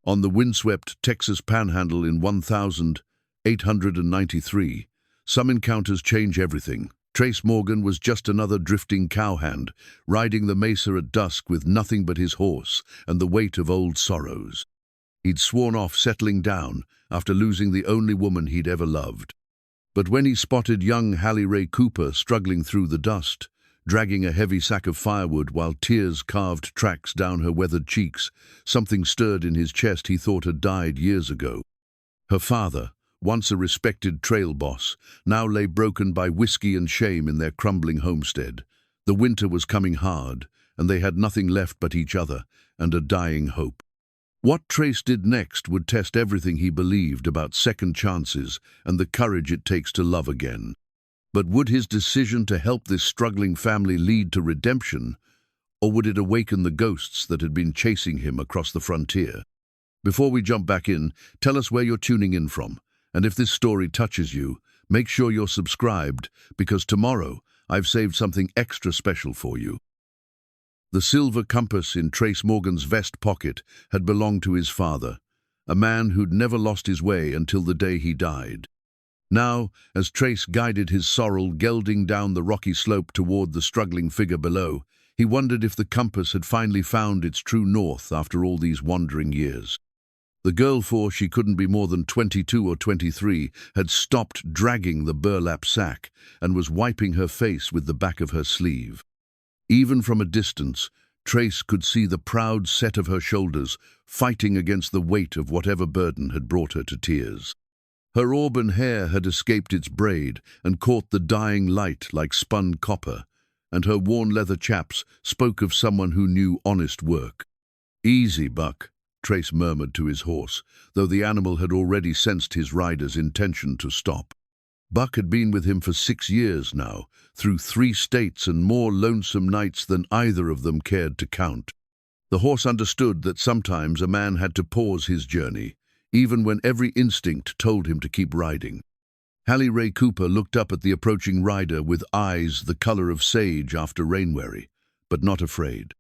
On the windswept Texas Panhandle in 1893, some encounters change everything. Trace Morgan was just another drifting cowhand, riding the mesa at dusk with nothing but his horse and the weight of old sorrows. He'd sworn off settling down after losing the only woman he'd ever loved. But when he spotted young Hallie Rae Cooper struggling through the dust, dragging a heavy sack of firewood while tears carved tracks down her weathered cheeks, something stirred in his chest he thought had died years ago. Her father, once a respected trail boss, now lay broken by whiskey and shame in their crumbling homestead. The winter was coming hard, and they had nothing left but each other and a dying hope. What Trace did next would test everything he believed about second chances and the courage it takes to love again. But would his decision to help this struggling family lead to redemption, or would it awaken the ghosts that had been chasing him across the frontier? Before we jump back in, tell us where you're tuning in from, and if this story touches you, make sure you're subscribed, because tomorrow I've saved something extra special for you. The silver compass in Trace Morgan's vest pocket had belonged to his father, a man who'd never lost his way until the day he died. Now, as Trace guided his sorrel gelding down the rocky slope toward the struggling figure below, he wondered if the compass had finally found its true north after all these wandering years. The girl, for she couldn't be more than 22 or 23, had stopped dragging the burlap sack and was wiping her face with the back of her sleeve. Even from a distance, Trace could see the proud set of her shoulders fighting against the weight of whatever burden had brought her to tears. Her auburn hair had escaped its braid and caught the dying light like spun copper, and her worn leather chaps spoke of someone who knew honest work. "Easy, Buck," Trace murmured to his horse, though the animal had already sensed his rider's intention to stop. Buck had been with him for 6 years now, through 3 states and more lonesome nights than either of them cared to count. The horse understood that sometimes a man had to pause his journey, even when every instinct told him to keep riding. Hallie Rae Cooper looked up at the approaching rider with eyes the color of sage after rain-weary, but not afraid.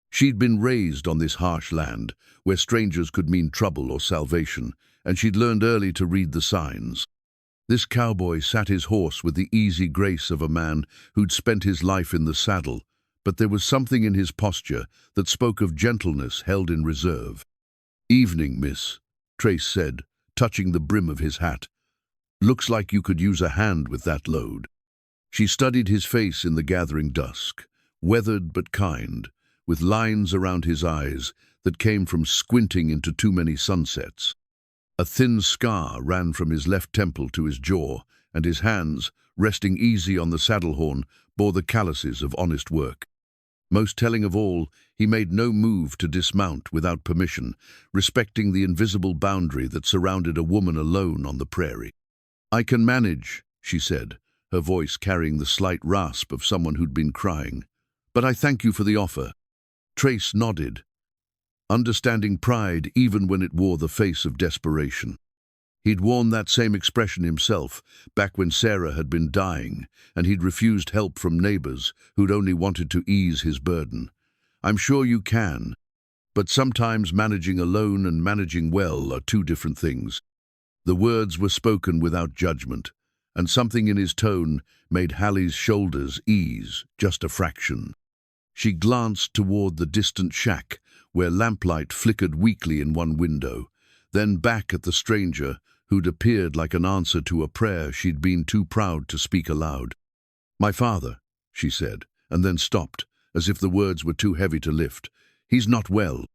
She'd been raised on this harsh land, where strangers could mean trouble or salvation, and she'd learned early to read the signs. This cowboy sat his horse with the easy grace of a man who'd spent his life in the saddle, but there was something in his posture that spoke of gentleness held in reserve. "Evening, miss," Trace said, touching the brim of his hat. "Looks like you could use a hand with that load." She studied his face in the gathering dusk, weathered but kind, with lines around his eyes that came from squinting into too many sunsets. A thin scar ran from his left temple to his jaw, and his hands, resting easy on the saddle horn, bore the calluses of honest work. Most telling of all, he made no move to dismount without permission, respecting the invisible boundary that surrounded a woman alone on the prairie. "I can manage," she said, her voice carrying the slight rasp of someone who'd been crying. "But I thank you for the offer." Trace nodded, understanding pride even when it wore the face of desperation. He'd worn that same expression himself, back when Sarah had been dying, and he'd refused help from neighbors who'd only wanted to ease his burden. "I'm sure you can, but sometimes managing alone and managing well are 2 different things." The words were spoken without judgment, and something in his tone made Hallie's shoulders ease just a fraction. She glanced toward the distant shack, where lamplight flickered weakly in one window, then back at the stranger, who'd appeared like an answer to a prayer she'd been too proud to speak aloud. "My father," she said, and then stopped, as if the words were too heavy to lift. "He's not well."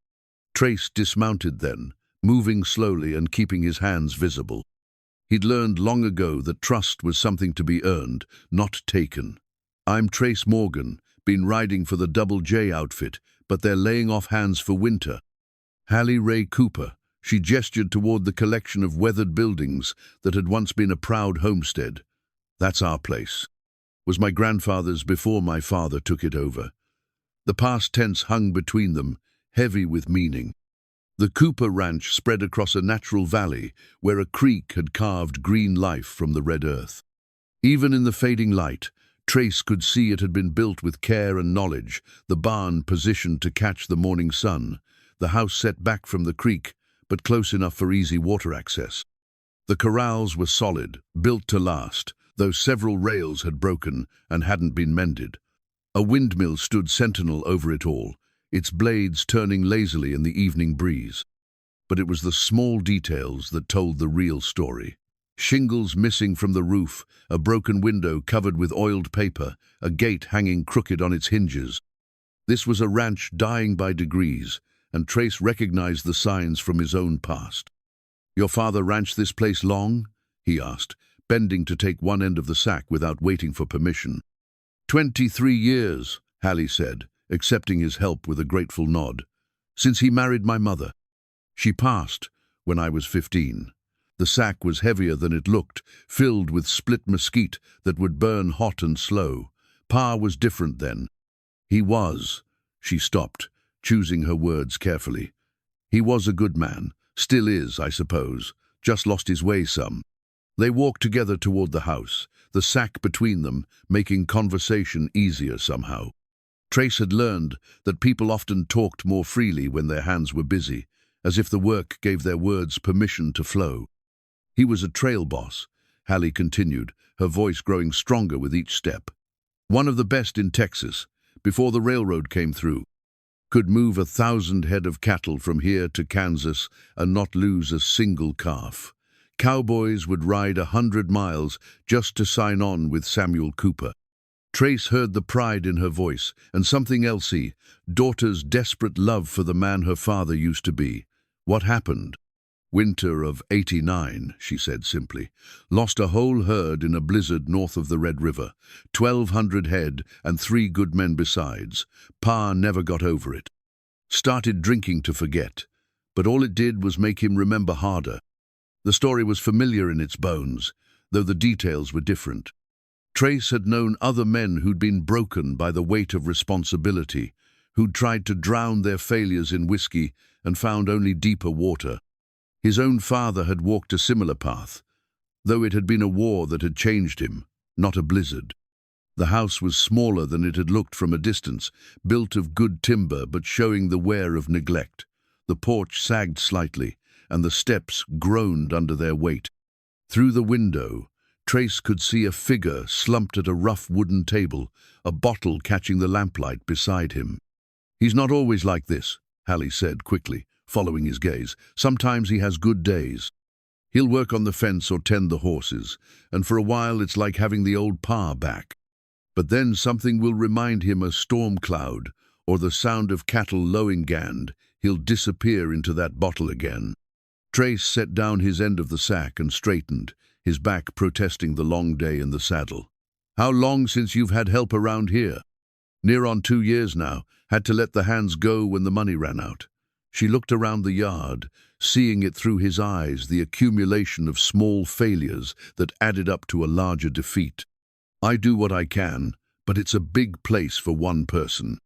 Trace dismounted then, moving slowly and keeping his hands visible. He'd learned long ago that trust was something to be earned, not taken. "I'm Trace Morgan, been riding for the Double J outfit, but they're laying off hands for winter." Hallie Rae Cooper, she gestured toward the collection of weathered buildings that had once been a proud homestead. "That's our place. Was my grandfather's before my father took it over." The past tense hung between them, heavy with meaning. The Cooper Ranch spread across a natural valley where a creek had carved green life from the red earth. Even in the fading light, Trace could see it had been built with care and knowledge, the barn positioned to catch the morning sun, the house set back from the creek, but close enough for easy water access. The corrals were solid, built to last, though several rails had broken and hadn't been mended. A windmill stood sentinel over it all, its blades turning lazily in the evening breeze. But it was the small details that told the real story. Shingles missing from the roof, a broken window covered with oiled paper, a gate hanging crooked on its hinges. This was a ranch dying by degrees, and Trace recognized the signs from his own past. "Your father ranched this place long?" he asked, bending to take one end of the sack without waiting for permission. 23 years, Hallie said, accepting his help with a grateful nod. "Since he married my mother. She passed when I was 15. The sack was heavier than it looked, filled with split mesquite that would burn hot and slow. Pa was different then. He was." She stopped, choosing her words carefully. "He was a good man. Still is, I suppose. Just lost his way some." They walked together toward the house, the sack between them, making conversation easier somehow. Trace had learned that people often talked more freely when their hands were busy, as if the work gave their words permission to flow. "He was a trail boss," Hallie continued, her voice growing stronger with each step. "One of the best in Texas, before the railroad came through. Could move 1,000 head of cattle from here to Kansas and not lose a single calf. Cowboys would ride 100 miles just to sign on with Samuel Cooper." Trace heard the pride in her voice, and something else, daughter's desperate love for the man her father used to be. "What happened?" "Winter of '89, she said simply. "Lost a whole herd in a blizzard north of the Red River. 1,200 head and 3 good men besides. Pa never got over it. Started drinking to forget, but all it did was make him remember harder." The story was familiar in its bones, though the details were different. Trace had known other men who'd been broken by the weight of responsibility, who'd tried to drown their failures in whiskey and found only deeper water. His own father had walked a similar path, though it had been a war that had changed him, not a blizzard. The house was smaller than it had looked from a distance, built of good timber but showing the wear of neglect. The porch sagged slightly, and the steps groaned under their weight. Through the window, Trace could see a figure slumped at a rough wooden table, a bottle catching the lamplight beside him. "He's not always like this," Hallie said quickly, following his gaze. "Sometimes he has good days. He'll work on the fence or tend the horses, and for a while it's like having the old pa back. But then something will remind him a storm cloud, or the sound of cattle lowing gand. He'll disappear into that bottle again." Trace set down his end of the sack and straightened, his back protesting the long day in the saddle. "How long since you've had help around here?" "Near on 2 years now. Had to let the hands go when the money ran out." She looked around the yard, seeing it through his eyes, the accumulation of small failures that added up to a larger defeat. "I do what I can, but it's a big place for one person."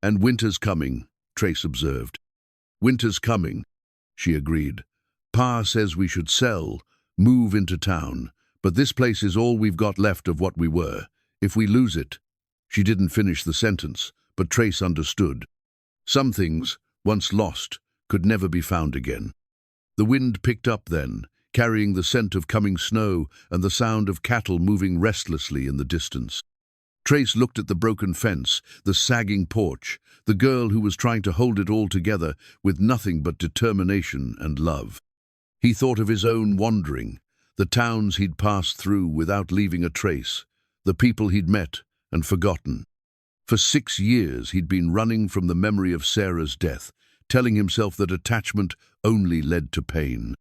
"And winter's coming," Trace observed. "Winter's coming," she agreed. "Pa says we should sell, move into town, but this place is all we've got left of what we were. If we lose it—" She didn't finish the sentence, but Trace understood. Some things, once lost, could never be found again. The wind picked up then, carrying the scent of coming snow and the sound of cattle moving restlessly in the distance. Trace looked at the broken fence, the sagging porch, the girl who was trying to hold it all together with nothing but determination and love. He thought of his own wandering, the towns he'd passed through without leaving a trace, the people he'd met and forgotten. For 6 years he'd been running from the memory of Sarah's death, telling himself that attachment only led to pain.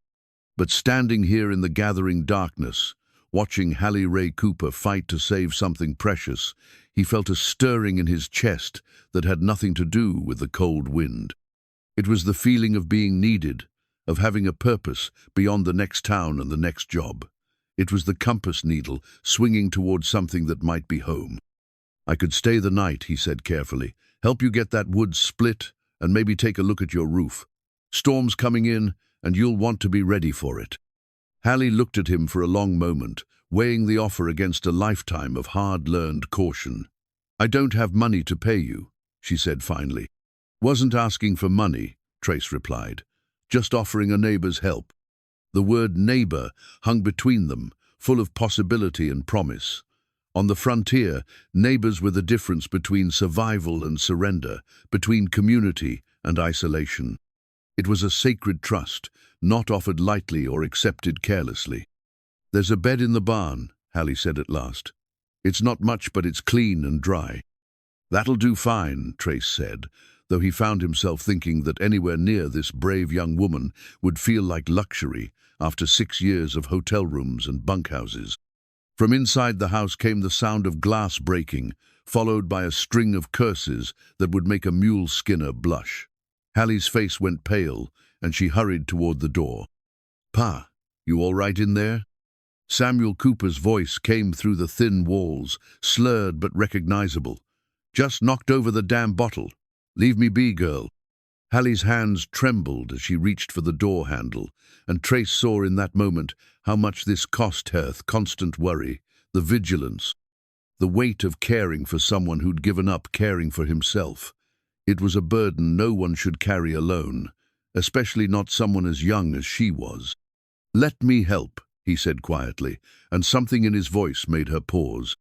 But standing here in the gathering darkness, watching Hallie Rae Cooper fight to save something precious, he felt a stirring in his chest that had nothing to do with the cold wind. It was the feeling of being needed, of having a purpose beyond the next town and the next job. It was the compass needle swinging towards something that might be home. "I could stay the night," he said carefully, "help you get that wood split and maybe take a look at your roof. Storm's coming in, and you'll want to be ready for it." Hallie looked at him for a long moment, weighing the offer against a lifetime of hard-learned caution. "I don't have money to pay you," she said finally. "Wasn't asking for money," Trace replied. just offering a neighbor's help. The word neighbor hung between them, full of possibility and promise. On the frontier, neighbors were the difference between survival and surrender, between community and isolation. It was a sacred trust, not offered lightly or accepted carelessly. "There's a bed in the barn," Hallie said at last. "It's not much, but it's clean and dry." "That'll do fine," Trace said, though he found himself thinking that anywhere near this brave young woman would feel like luxury after 6 years of hotel rooms and bunkhouses. From inside the house came the sound of glass breaking, followed by a string of curses that would make a mule skinner blush. Hallie's face went pale, and she hurried toward the door. "Pa, you all right in there?" Samuel Cooper's voice came through the thin walls, slurred but recognizable. "Just knocked over the damn bottle. Leave me be, girl." Hallie's hands trembled as she reached for the door handle, and Trace saw in that moment how much this cost her: constant worry, the vigilance, the weight of caring for someone who'd given up caring for himself. It was a burden no one should carry alone, especially not someone as young as she was. "Let me help," he said quietly, and something in his voice made her pause.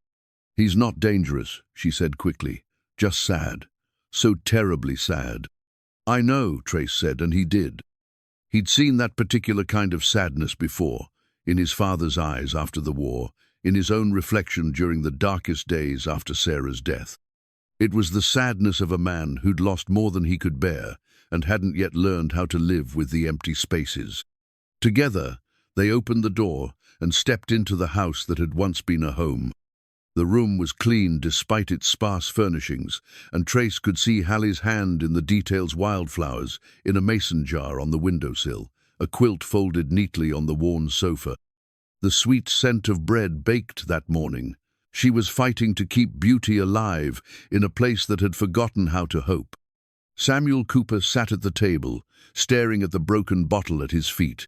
"He's not dangerous," she said quickly, "just sad. So terribly sad." "I know," Trace said, and he did. He'd seen that particular kind of sadness before, in his father's eyes after the war, in his own reflection during the darkest days after Sarah's death. It was the sadness of a man who'd lost more than he could bear and hadn't yet learned how to live with the empty spaces. Together, they opened the door and stepped into the house that had once been a home. The room was clean despite its sparse furnishings, and Trace could see Hallie's hand in the details: wildflowers in a mason jar on the windowsill, a quilt folded neatly on the worn sofa. The sweet scent of bread baked that morning. She was fighting to keep beauty alive in a place that had forgotten how to hope. Samuel Cooper sat at the table, staring at the broken bottle at his feet.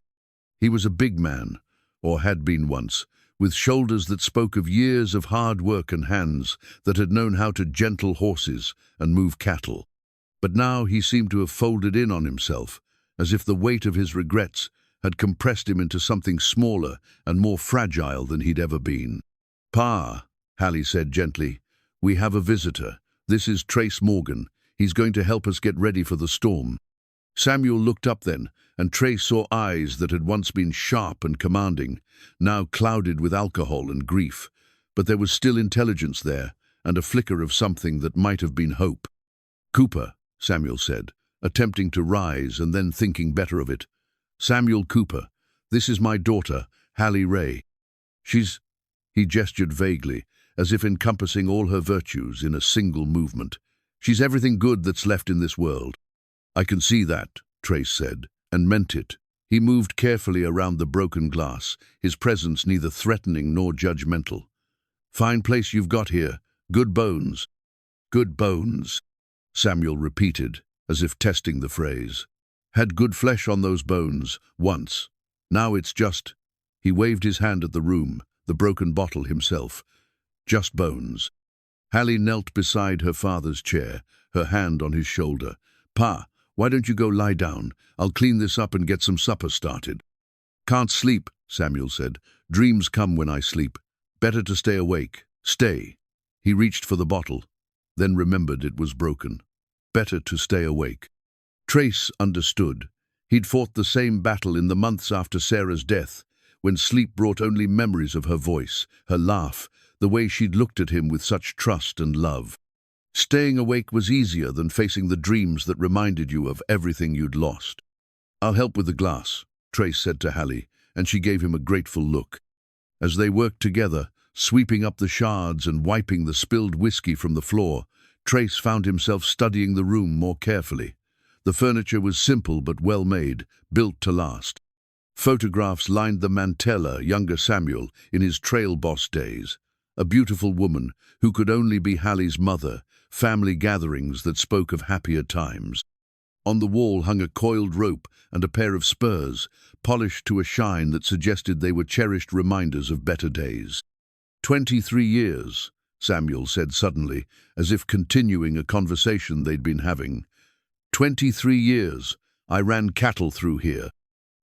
He was a big man, or had been once, with shoulders that spoke of years of hard work and hands that had known how to gentle horses and move cattle. But now he seemed to have folded in on himself, as if the weight of his regrets had compressed him into something smaller and more fragile than he'd ever been. "Pa," Hallie said gently, "we have a visitor. This is Trace Morgan. He's going to help us get ready for the storm." Samuel looked up then, and Trace saw eyes that had once been sharp and commanding, now clouded with alcohol and grief. But there was still intelligence there, and a flicker of something that might have been hope. "Cooper," Samuel said, attempting to rise and then thinking better of it. "Samuel Cooper, this is my daughter, Hallie Rae. She's—" He gestured vaguely, as if encompassing all her virtues in a single movement. "She's everything good that's left in this world." "I can see that," Trace said, and meant it. He moved carefully around the broken glass, his presence neither threatening nor judgmental. "Fine place you've got here. Good bones." "Good bones," Samuel repeated, as if testing the phrase. "Had good flesh on those bones, once. Now it's just—" He waved his hand at the room, the broken bottle himself. "Just bones." Hallie knelt beside her father's chair, her hand on his shoulder. "Pa, why don't you go lie down? I'll clean this up and get some supper started." "Can't sleep," Samuel said. "Dreams come when I sleep. Better to stay awake. Stay." He reached for the bottle, then remembered it was broken. Better to stay awake. Trace understood. He'd fought the same battle in the months after Sarah's death, when sleep brought only memories of her voice, her laugh, the way she'd looked at him with such trust and love. Staying awake was easier than facing the dreams that reminded you of everything you'd lost. "I'll help with the glass," Trace said to Hallie, and she gave him a grateful look. As they worked together, sweeping up the shards and wiping the spilled whiskey from the floor, Trace found himself studying the room more carefully. The furniture was simple but well made, built to last. Photographs lined the mantella, younger Samuel, in his trail boss days. A beautiful woman, who could only be Hallie's mother, family gatherings that spoke of happier times. On the wall hung a coiled rope and a pair of spurs, polished to a shine that suggested they were cherished reminders of better days. 23 years, Samuel said suddenly, as if continuing a conversation they'd been having. 23 years. I ran cattle through here.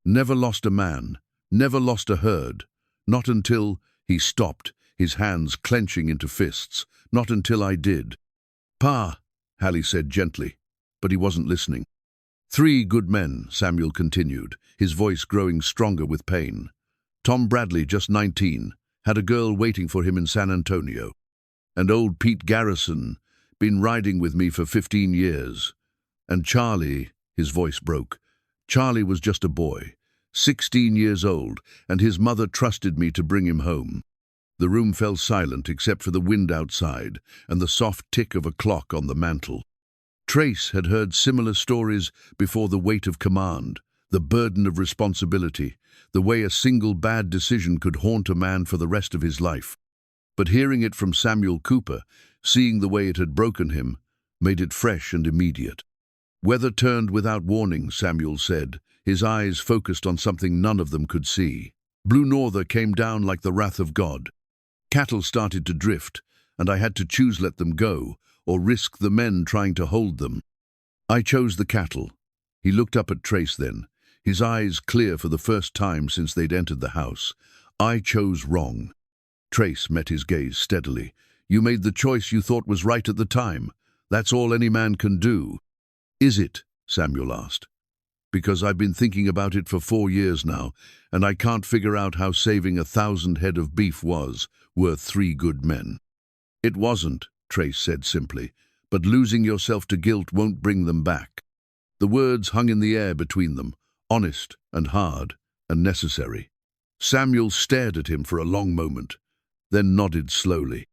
Never lost a man, never lost a herd. Not until—" he stopped, his hands clenching into fists. "Not until I did." "Pa," Hallie said gently, but he wasn't listening. "3 good men," Samuel continued, his voice growing stronger with pain. "Tom Bradley, just 19, had a girl waiting for him in San Antonio. And old Pete Garrison, been riding with me for 15 years. And Charlie," his voice broke. "Charlie was just a boy, 16 years old, and his mother trusted me to bring him home." The room fell silent except for the wind outside and the soft tick of a clock on the mantel. Trace had heard similar stories before: the weight of command, the burden of responsibility, the way a single bad decision could haunt a man for the rest of his life. But hearing it from Samuel Cooper, seeing the way it had broken him, made it fresh and immediate. "Weather turned without warning," Samuel said, his eyes focused on something none of them could see. "Blue norther came down like the wrath of God. Cattle started to drift, and I had to choose: let them go, or risk the men trying to hold them. I chose the cattle." He looked up at Trace then, his eyes clear for the first time since they'd entered the house. "I chose wrong." Trace met his gaze steadily. "You made the choice you thought was right at the time. That's all any man can do." "Is it?" Samuel asked. "Because I've been thinking about it for 4 years now, and I can't figure out how saving 1,000 head of beef was worth 3 good men." "It wasn't," Trace said simply, "but losing yourself to guilt won't bring them back." The words hung in the air between them, honest and hard and necessary. Samuel stared at him for a long moment, then nodded slowly.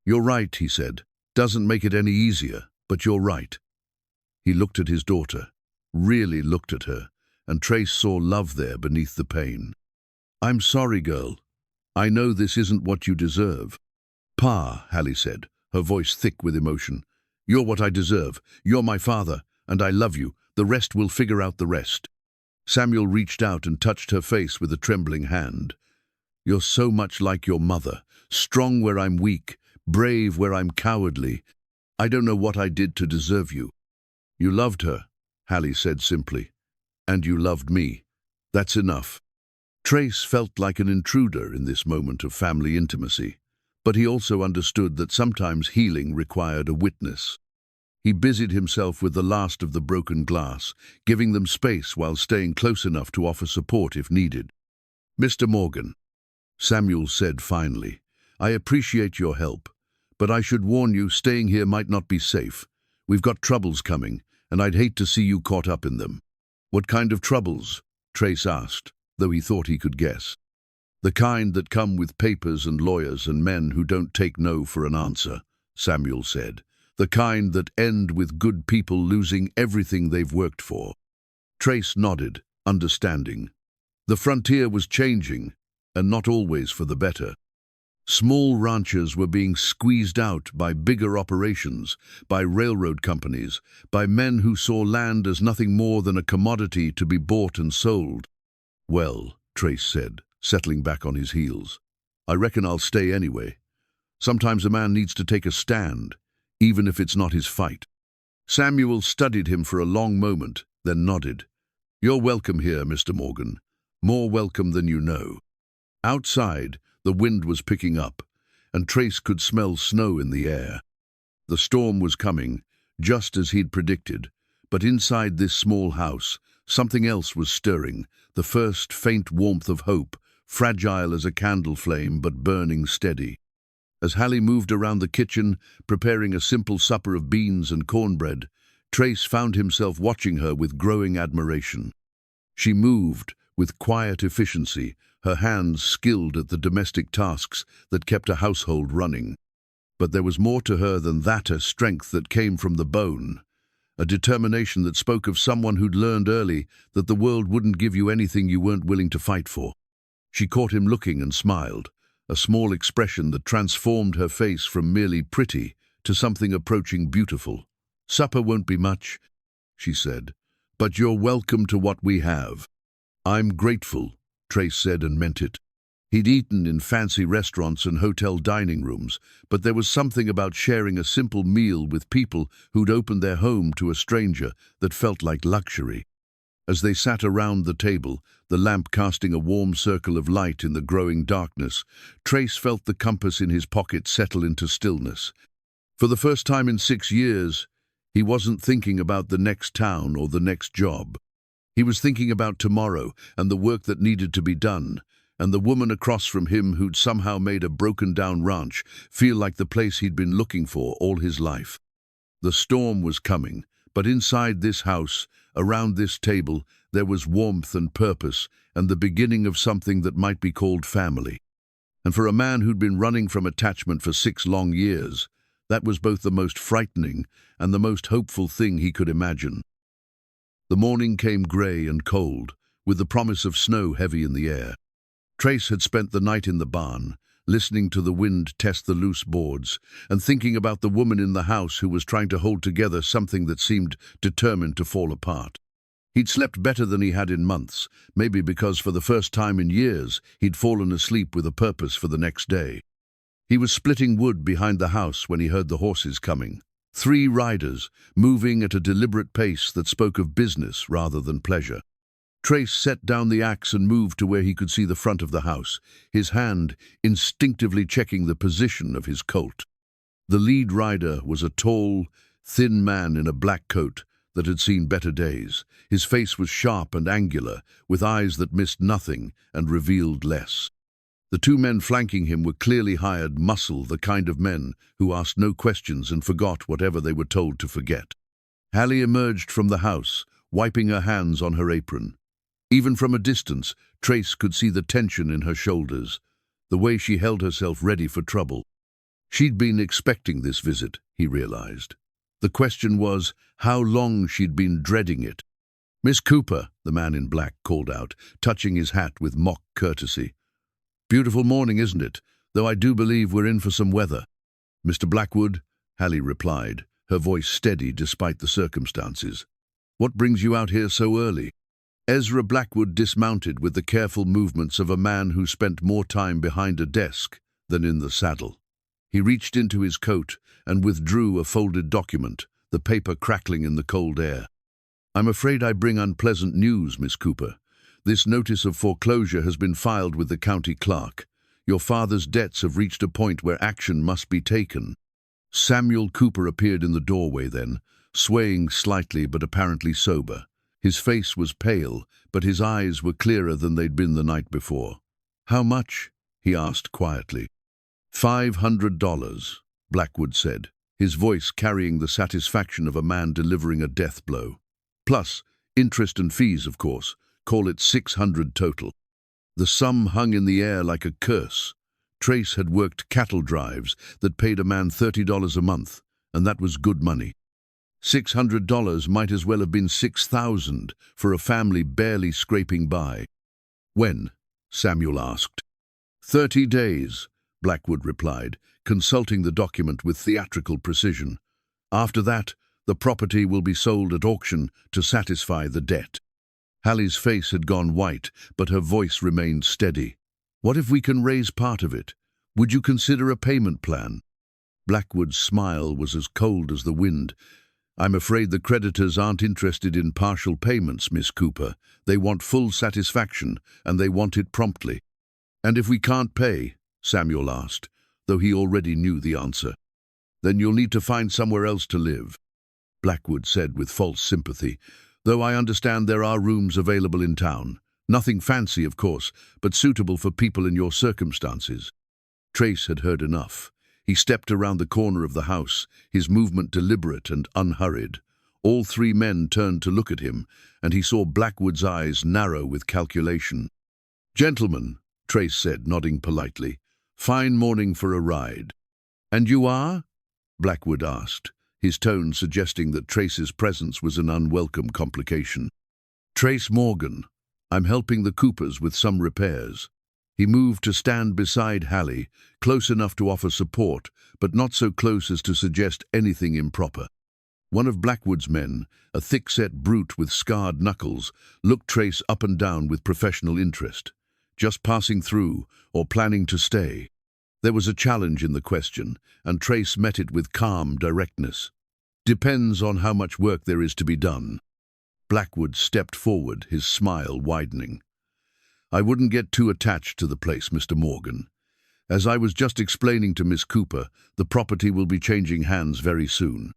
"You're right," he said. "Doesn't make it any easier, but you're right." He looked at his daughter, really looked at her, and Trace saw love there beneath the pain. "I'm sorry, girl. I know this isn't what you deserve." "Pa," Hallie said, her voice thick with emotion, "you're what I deserve. You're my father, and I love you. The rest will figure out the rest." Samuel reached out and touched her face with a trembling hand. "You're so much like your mother, strong where I'm weak, brave where I'm cowardly. I don't know what I did to deserve you." "You loved her," Hallie said simply, "and you loved me. That's enough." Trace felt like an intruder in this moment of family intimacy, but he also understood that sometimes healing required a witness. He busied himself with the last of the broken glass, giving them space while staying close enough to offer support if needed. "Mr. Morgan," Samuel said finally, "I appreciate your help, but I should warn you, staying here might not be safe. We've got troubles coming, and I'd hate to see you caught up in them." "What kind of troubles?" Trace asked, though he thought he could guess. "The kind that come with papers and lawyers and men who don't take no for an answer," Samuel said. "The kind that end with good people losing everything they've worked for." Trace nodded, understanding. The frontier was changing, and not always for the better. Small ranchers were being squeezed out by bigger operations, by railroad companies, by men who saw land as nothing more than a commodity to be bought and sold. "Well," Trace said, settling back on his heels, "I reckon I'll stay anyway. Sometimes a man needs to take a stand, even if it's not his fight." Samuel studied him for a long moment, then nodded. "You're welcome here, Mr. Morgan. More welcome than you know." Outside, the wind was picking up, and Trace could smell snow in the air. The storm was coming, just as he'd predicted, but inside this small house, something else was stirring, the first faint warmth of hope, fragile as a candle flame but burning steady. As Hallie moved around the kitchen, preparing a simple supper of beans and cornbread, Trace found himself watching her with growing admiration. She moved with quiet efficiency, her hands skilled at the domestic tasks that kept a household running. But there was more to her than that, a strength that came from the bone, a determination that spoke of someone who'd learned early that the world wouldn't give you anything you weren't willing to fight for. She caught him looking and smiled, a small expression that transformed her face from merely pretty to something approaching beautiful. "Supper won't be much," she said, "but you're welcome to what we have." "I'm grateful," Trace said, and meant it. He'd eaten in fancy restaurants and hotel dining rooms, but there was something about sharing a simple meal with people who'd opened their home to a stranger that felt like luxury. As they sat around the table, the lamp casting a warm circle of light in the growing darkness, Trace felt the compass in his pocket settle into stillness. For the first time in 6 years, he wasn't thinking about the next town or the next job. He was thinking about tomorrow and the work that needed to be done, and the woman across from him who'd somehow made a broken-down ranch feel like the place he'd been looking for all his life. The storm was coming, but inside this house, around this table, there was warmth and purpose and the beginning of something that might be called family. And for a man who'd been running from attachment for 6 long years, that was both the most frightening and the most hopeful thing he could imagine. The morning came grey and cold, with the promise of snow heavy in the air. Trace had spent the night in the barn, listening to the wind test the loose boards, and thinking about the woman in the house who was trying to hold together something that seemed determined to fall apart. He'd slept better than he had in months, maybe because for the first time in years he'd fallen asleep with a purpose for the next day. He was splitting wood behind the house when he heard the horses coming. 3 riders, moving at a deliberate pace that spoke of business rather than pleasure. Trace set down the axe and moved to where he could see the front of the house, his hand instinctively checking the position of his colt. The lead rider was a tall, thin man in a black coat that had seen better days. His face was sharp and angular, with eyes that missed nothing and revealed less. The 2 men flanking him were clearly hired muscle, the kind of men who asked no questions and forgot whatever they were told to forget. Hallie emerged from the house, wiping her hands on her apron. Even from a distance, Trace could see the tension in her shoulders, the way she held herself ready for trouble. She'd been expecting this visit, he realized. The question was how long she'd been dreading it. "Miss Cooper," the man in black called out, touching his hat with mock courtesy. "Beautiful morning, isn't it? Though I do believe we're in for some weather." "Mr. Blackwood," Hallie replied, her voice steady despite the circumstances. "What brings you out here so early?" Ezra Blackwood dismounted with the careful movements of a man who spent more time behind a desk than in the saddle. He reached into his coat and withdrew a folded document, the paper crackling in the cold air. "I'm afraid I bring unpleasant news, Miss Cooper. This notice of foreclosure has been filed with the county clerk. Your father's debts have reached a point where action must be taken." Samuel Cooper appeared in the doorway then, swaying slightly but apparently sober. His face was pale, but his eyes were clearer than they'd been the night before. "How much?" he asked quietly. $500, Blackwood said, his voice carrying the satisfaction of a man delivering a death blow. "Plus, interest and fees, of course. Call it 600 total." The sum hung in the air like a curse. Trace had worked cattle drives that paid a man $30 a month, and that was good money. $600 might as well have been 6,000 for a family barely scraping by. "When?" Samuel asked. 30 days, Blackwood replied, consulting the document with theatrical precision. "After that, the property will be sold at auction to satisfy the debt." Hallie's face had gone white, but her voice remained steady. "What if we can raise part of it? Would you consider a payment plan?" Blackwood's smile was as cold as the wind. "I'm afraid the creditors aren't interested in partial payments, Miss Cooper. They want full satisfaction, and they want it promptly." "And if we can't pay?" Samuel asked, though he already knew the answer. "Then you'll need to find somewhere else to live," Blackwood said with false sympathy, "though I understand there are rooms available in town. Nothing fancy, of course, but suitable for people in your circumstances." Trace had heard enough. He stepped around the corner of the house, his movement deliberate and unhurried. All 3 men turned to look at him, and he saw Blackwood's eyes narrow with calculation. "Gentlemen," Trace said, nodding politely, "fine morning for a ride." "And you are?" Blackwood asked, his tone suggesting that Trace's presence was an unwelcome complication. "Trace Morgan. I'm helping the Coopers with some repairs." He moved to stand beside Hallie, close enough to offer support, but not so close as to suggest anything improper. One of Blackwood's men, a thick-set brute with scarred knuckles, looked Trace up and down with professional interest. Just passing through, or planning to stay? There was a challenge in the question, and Trace met it with calm directness. "Depends on how much work there is to be done." Blackwood stepped forward, his smile widening. "I wouldn't get too attached to the place, Mr. Morgan. As I was just explaining to Miss Cooper, the property will be changing hands very soon."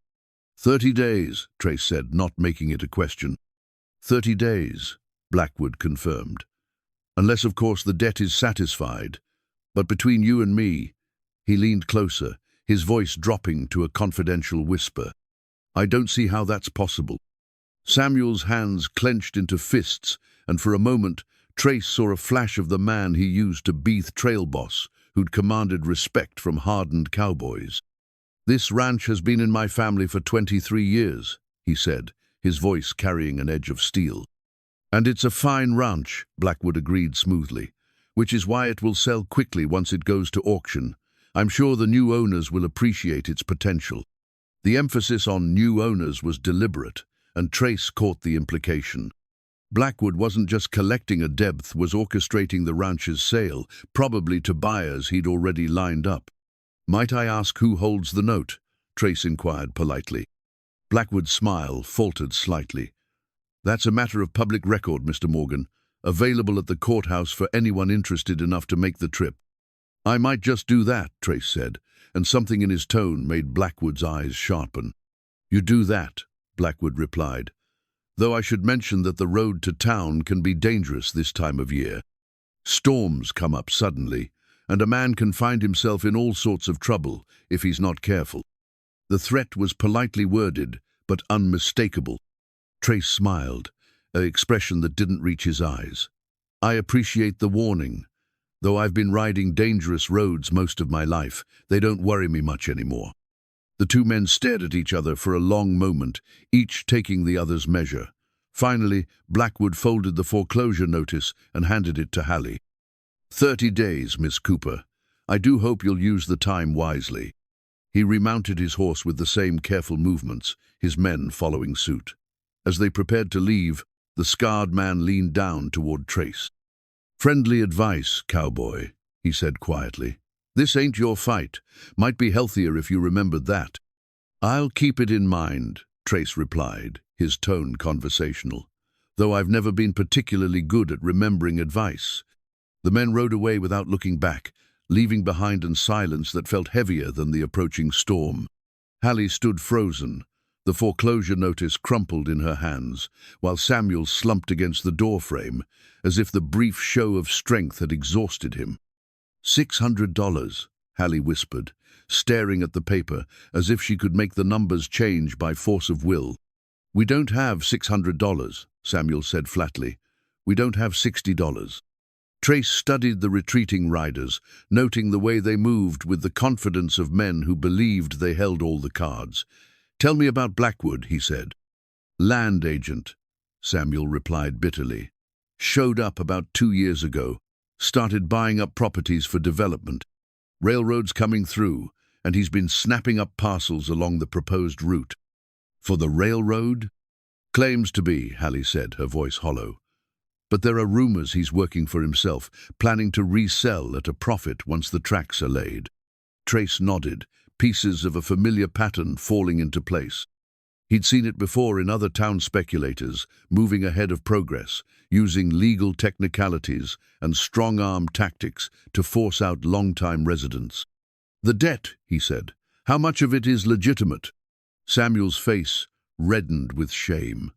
30 days, Trace said, not making it a question. 30 days, Blackwood confirmed. "Unless, of course, the debt is satisfied. But between you and me," he leaned closer, his voice dropping to a confidential whisper, "I don't see how that's possible." Samuel's hands clenched into fists, and for a moment, Trace saw a flash of the man he used to beat trail boss, who'd commanded respect from hardened cowboys. "This ranch has been in my family for 23 years, he said, his voice carrying an edge of steel. "And it's a fine ranch," Blackwood agreed smoothly, "which is why it will sell quickly once it goes to auction. I'm sure the new owners will appreciate its potential." The emphasis on new owners was deliberate, and Trace caught the implication. Blackwood wasn't just collecting a debts, was orchestrating the ranch's sale, probably to buyers he'd already lined up. "Might I ask who holds the note?" Trace inquired politely. Blackwood's smile faltered slightly. "That's a matter of public record, Mr. Morgan, available at the courthouse for anyone interested enough to make the trip." "I might just do that," Trace said, and something in his tone made Blackwood's eyes sharpen. "You do that," Blackwood replied, "though I should mention that the road to town can be dangerous this time of year. Storms come up suddenly, and a man can find himself in all sorts of trouble if he's not careful." The threat was politely worded, but unmistakable. Trace smiled, an expression that didn't reach his eyes. "I appreciate the warning. Though I've been riding dangerous roads most of my life, they don't worry me much anymore." The two men stared at each other for a long moment, each taking the other's measure. Finally, Blackwood folded the foreclosure notice and handed it to Hallie. 30 days, Miss Cooper. I do hope you'll use the time wisely." He remounted his horse with the same careful movements, his men following suit. As they prepared to leave, the scarred man leaned down toward Trace. "Friendly advice, Cowboy," he said quietly. "This ain't your fight. Might be healthier if you remembered that." "I'll keep it in mind," Trace replied, his tone conversational, "though I've never been particularly good at remembering advice." The men rode away without looking back, leaving behind a silence that felt heavier than the approaching storm. Hallie stood frozen, the foreclosure notice crumpled in her hands, while Samuel slumped against the doorframe, as if the brief show of strength had exhausted him. $600, Hallie whispered, staring at the paper as if she could make the numbers change by force of will. "We don't have $600, Samuel said flatly. "We don't have $60. Trace studied the retreating riders, noting the way they moved with the confidence of men who believed they held all the cards. "Tell me about Blackwood," he said. "Land agent," Samuel replied bitterly. "Showed up about 2 years ago. Started buying up properties for development. Railroad's coming through, and he's been snapping up parcels along the proposed route." "For the railroad?" "Claims to be," Hallie said, her voice hollow. "But there are rumors he's working for himself, planning to resell at a profit once the tracks are laid." Trace nodded, pieces of a familiar pattern falling into place. He'd seen it before in other town speculators, moving ahead of progress, using legal technicalities and strong-arm tactics to force out long-time residents. "The debt," he said. "How much of it is legitimate?" Samuel's face reddened with shame.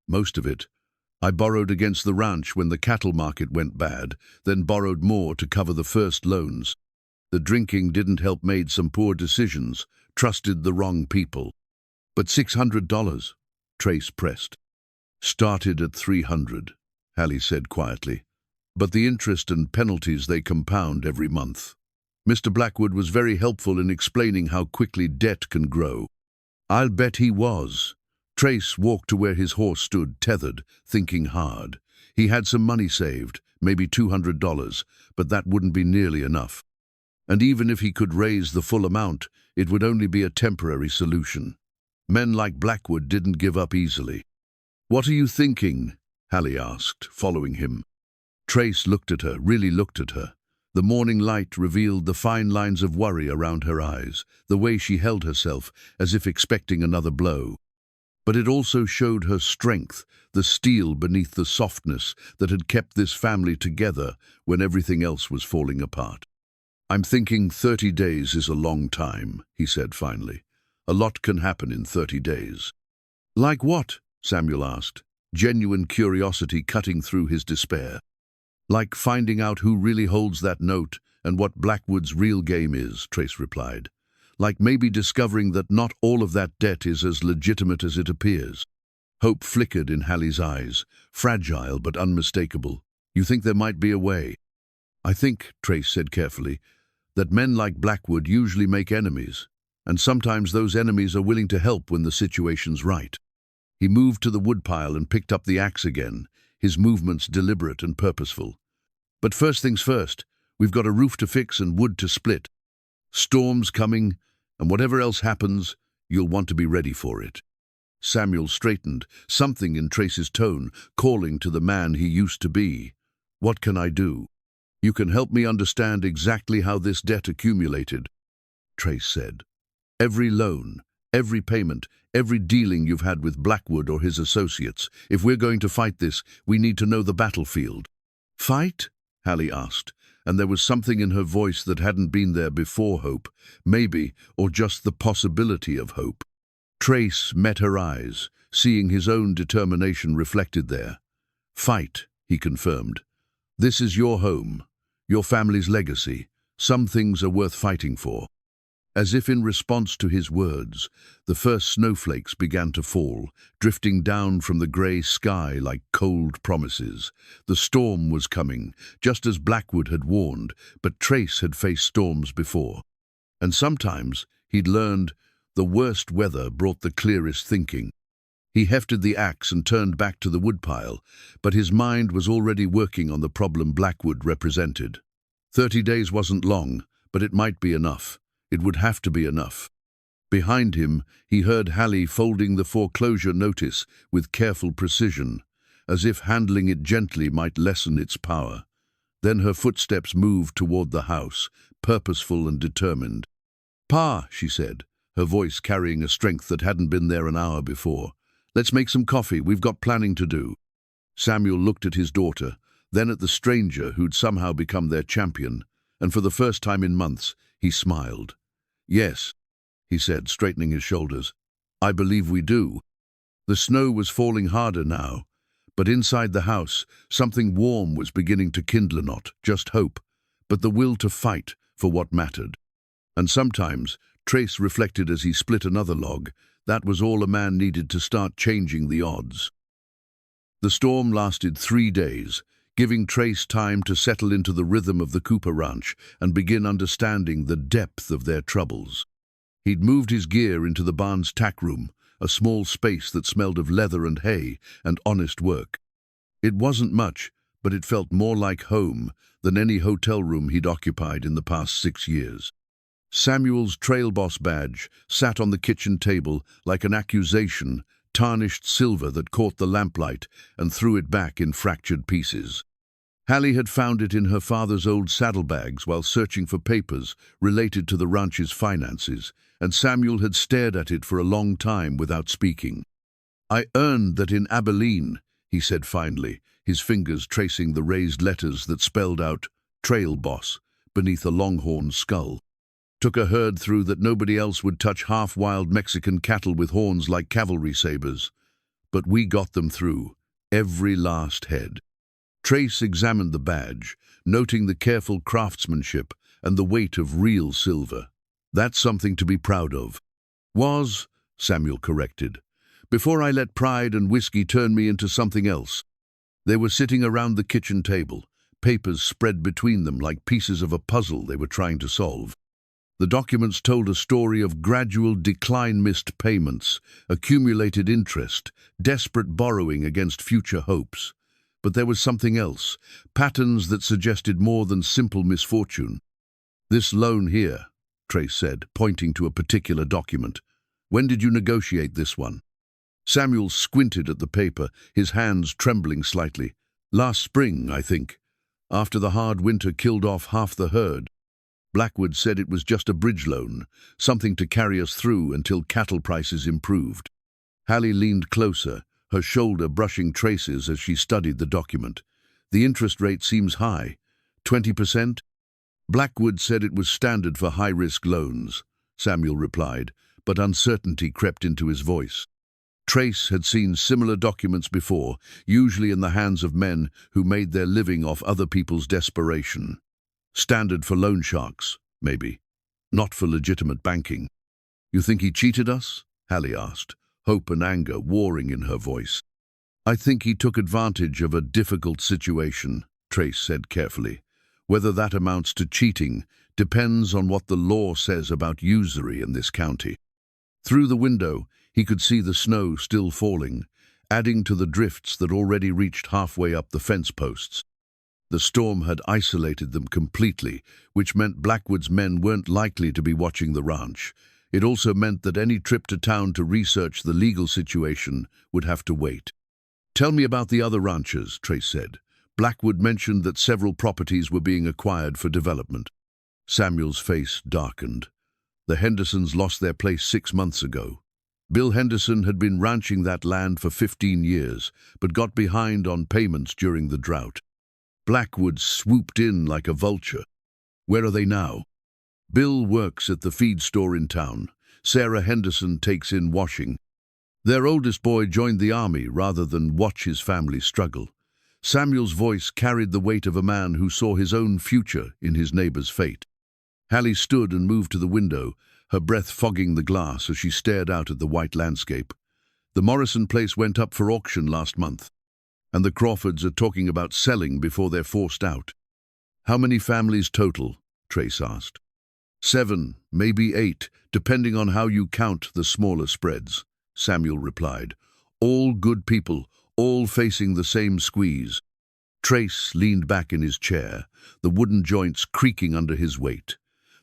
"Most of it. I borrowed against the ranch when the cattle market went bad, then borrowed more to cover the first loans. The drinking didn't help, made some poor decisions, trusted the wrong people." "But $600, Trace pressed. "Started at 300, Hallie said quietly. "But the interest and penalties, they compound every month." Mr. Blackwood was very helpful in explaining how quickly debt can grow. "I'll bet he was." Trace walked to where his horse stood, tethered, thinking hard. He had some money saved, maybe $200, but that wouldn't be nearly enough. And even if he could raise the full amount, it would only be a temporary solution. Men like Blackwood didn't give up easily. "What are you thinking?" Hallie asked, following him. Trace looked at her, really looked at her. The morning light revealed the fine lines of worry around her eyes, the way she held herself, as if expecting another blow. But it also showed her strength, the steel beneath the softness that had kept this family together when everything else was falling apart. "I'm thinking 30 days is a long time," he said finally. "A lot can happen in 30 days. "Like what?" Samuel asked, genuine curiosity cutting through his despair. "Like finding out who really holds that note and what Blackwood's real game is," Trace replied. "Like maybe discovering that not all of that debt is as legitimate as it appears." Hope flickered in Hallie's eyes, fragile but unmistakable. "You think there might be a way?" "I think," Trace said carefully, "that men like Blackwood usually make enemies, and sometimes those enemies are willing to help when the situation's right." He moved to the woodpile and picked up the axe again, his movements deliberate and purposeful. "But first things first, we've got a roof to fix and wood to split. Storm's coming, and whatever else happens, you'll want to be ready for it." Samuel straightened, something in Trace's tone calling to the man he used to be. "What can I do?" "You can help me understand exactly how this debt accumulated," Trace said. "Every loan, every payment, every dealing you've had with Blackwood or his associates. If we're going to fight this, we need to know the battlefield." "Fight?" Hallie asked, and there was something in her voice that hadn't been there before. Hope, maybe, or just the possibility of hope. Trace met her eyes, seeing his own determination reflected there. "Fight," he confirmed. "This is your home, your family's legacy. Some things are worth fighting for." As if in response to his words, the first snowflakes began to fall, drifting down from the grey sky like cold promises. The storm was coming, just as Blackwood had warned, but Trace had faced storms before. And sometimes, he'd learned, the worst weather brought the clearest thinking. He hefted the axe and turned back to the woodpile, but his mind was already working on the problem Blackwood represented. 30 days wasn't long, but it might be enough. It would have to be enough. Behind him, he heard Hallie folding the foreclosure notice with careful precision, as if handling it gently might lessen its power. Then her footsteps moved toward the house, purposeful and determined. "Pa," she said, her voice carrying a strength that hadn't been there an hour before. "Let's make some coffee, we've got planning to do." Samuel looked at his daughter, then at the stranger who'd somehow become their champion, and for the first time in months, he smiled. "Yes," he said, straightening his shoulders. "I believe we do." The snow was falling harder now, but inside the house, something warm was beginning to kindle, not just hope, but the will to fight for what mattered. And sometimes, Trace reflected as he split another log, that was all a man needed to start changing the odds. The storm lasted 3 days, giving Trace time to settle into the rhythm of the Cooper ranch and begin understanding the depth of their troubles. He'd moved his gear into the barn's tack room, a small space that smelled of leather and hay and honest work. It wasn't much, but it felt more like home than any hotel room he'd occupied in the past 6 years. Samuel's trail boss badge sat on the kitchen table like an accusation, tarnished silver that caught the lamplight and threw it back in fractured pieces. Hallie had found it in her father's old saddlebags while searching for papers related to the ranch's finances, and Samuel had stared at it for a long time without speaking. "I earned that in Abilene," he said finally, his fingers tracing the raised letters that spelled out "Trail Boss" beneath a longhorn skull. "Took a herd through that nobody else would touch half-wild Mexican cattle with horns like cavalry sabers. But we got them through, every last head." Trace examined the badge, noting the careful craftsmanship and the weight of real silver. "That's something to be proud of." "Was," Samuel corrected, "before I let pride and whiskey turn me into something else." They were sitting around the kitchen table, papers spread between them like pieces of a puzzle they were trying to solve. The documents told a story of gradual decline, missed payments, accumulated interest, desperate borrowing against future hopes. But there was something else, patterns that suggested more than simple misfortune. "This loan here," Trace said, pointing to a particular document. "When did you negotiate this one?" Samuel squinted at the paper, his hands trembling slightly. "Last spring, I think. After the hard winter killed off half the herd. Blackwood said it was just a bridge loan, something to carry us through until cattle prices improved." Hallie leaned closer, her shoulder brushing traces as she studied the document. The interest rate seems high. 20%? Blackwood said it was standard for high-risk loans, Samuel replied, but uncertainty crept into his voice. Trace had seen similar documents before, usually in the hands of men who made their living off other people's desperation. Standard for loan sharks, maybe. Not for legitimate banking. You think he cheated us? Hallie asked, hope and anger warring in her voice. I think he took advantage of a difficult situation, Trace said carefully. Whether that amounts to cheating depends on what the law says about usury in this county. Through the window, he could see the snow still falling, adding to the drifts that already reached halfway up the fence posts. The storm had isolated them completely, which meant Blackwood's men weren't likely to be watching the ranch. It also meant that any trip to town to research the legal situation would have to wait. Tell me about the other ranches, Trace said. Blackwood mentioned that several properties were being acquired for development. Samuel's face darkened. The Hendersons lost their place 6 months ago. Bill Henderson had been ranching that land for 15 years, but got behind on payments during the drought. Blackwood swooped in like a vulture. Where are they now? Bill works at the feed store in town. Sarah Henderson takes in washing. Their oldest boy joined the army rather than watch his family struggle. Samuel's voice carried the weight of a man who saw his own future in his neighbor's fate. Hallie stood and moved to the window, her breath fogging the glass as she stared out at the white landscape. The Morrison place went up for auction last month, and the Crawfords are talking about selling before they're forced out. How many families total? Trace asked. 7, maybe 8, depending on how you count the smaller spreads, Samuel replied. All good people, all facing the same squeeze. Trace leaned back in his chair, the wooden joints creaking under his weight.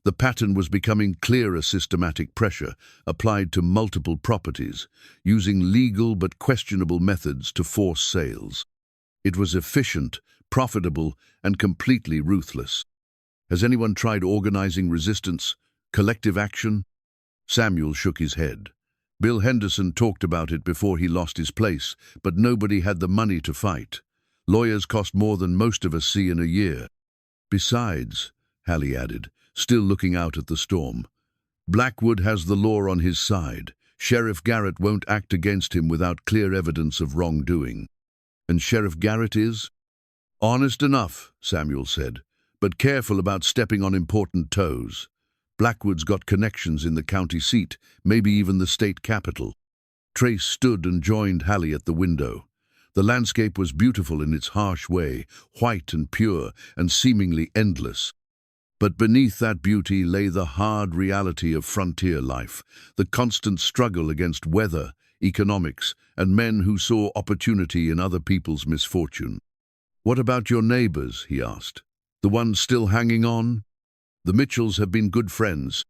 The pattern was becoming clearer: systematic pressure applied to multiple properties, using legal but questionable methods to force sales. It was efficient, profitable, and completely ruthless. Has anyone tried organizing resistance, collective action? Samuel shook his head. Bill Henderson talked about it before he lost his place, but nobody had the money to fight. Lawyers cost more than most of us see in a year. Besides, Hallie added, still looking out at the storm, Blackwood has the law on his side. Sheriff Garrett won't act against him without clear evidence of wrongdoing. And Sheriff Garrett is? Honest enough, Samuel said, but careful about stepping on important toes. Blackwood's got connections in the county seat, maybe even the state capital. Trace stood and joined Hallie at the window. The landscape was beautiful in its harsh way, white and pure and seemingly endless. But beneath that beauty lay the hard reality of frontier life, the constant struggle against weather, economics, and men who saw opportunity in other people's misfortune. What about your neighbors? He asked. The ones still hanging on? The Mitchells have been good friends,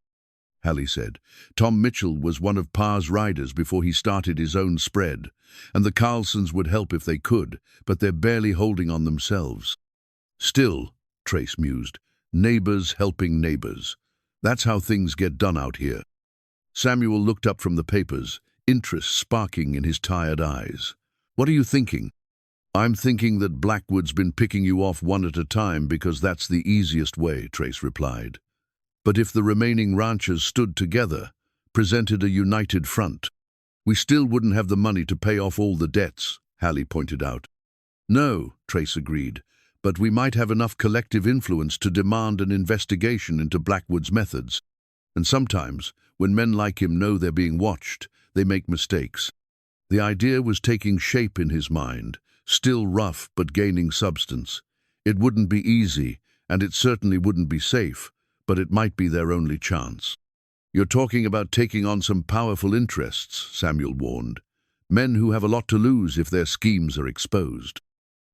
Hallie said. Tom Mitchell was one of Pa's riders before he started his own spread, and the Carlsons would help if they could, but they're barely holding on themselves. Still, Trace mused, neighbors helping neighbors. That's how things get done out here. Samuel looked up from the papers, interest sparking in his tired eyes. What are you thinking? I'm thinking that Blackwood's been picking you off one at a time because that's the easiest way, Trace replied. But if the remaining ranchers stood together, presented a united front, we still wouldn't have the money to pay off all the debts, Hallie pointed out. No, Trace agreed, but we might have enough collective influence to demand an investigation into Blackwood's methods. And sometimes, when men like him know they're being watched, they make mistakes. The idea was taking shape in his mind, still rough but gaining substance. It wouldn't be easy, and it certainly wouldn't be safe, but it might be their only chance. You're talking about taking on some powerful interests, Samuel warned. Men who have a lot to lose if their schemes are exposed.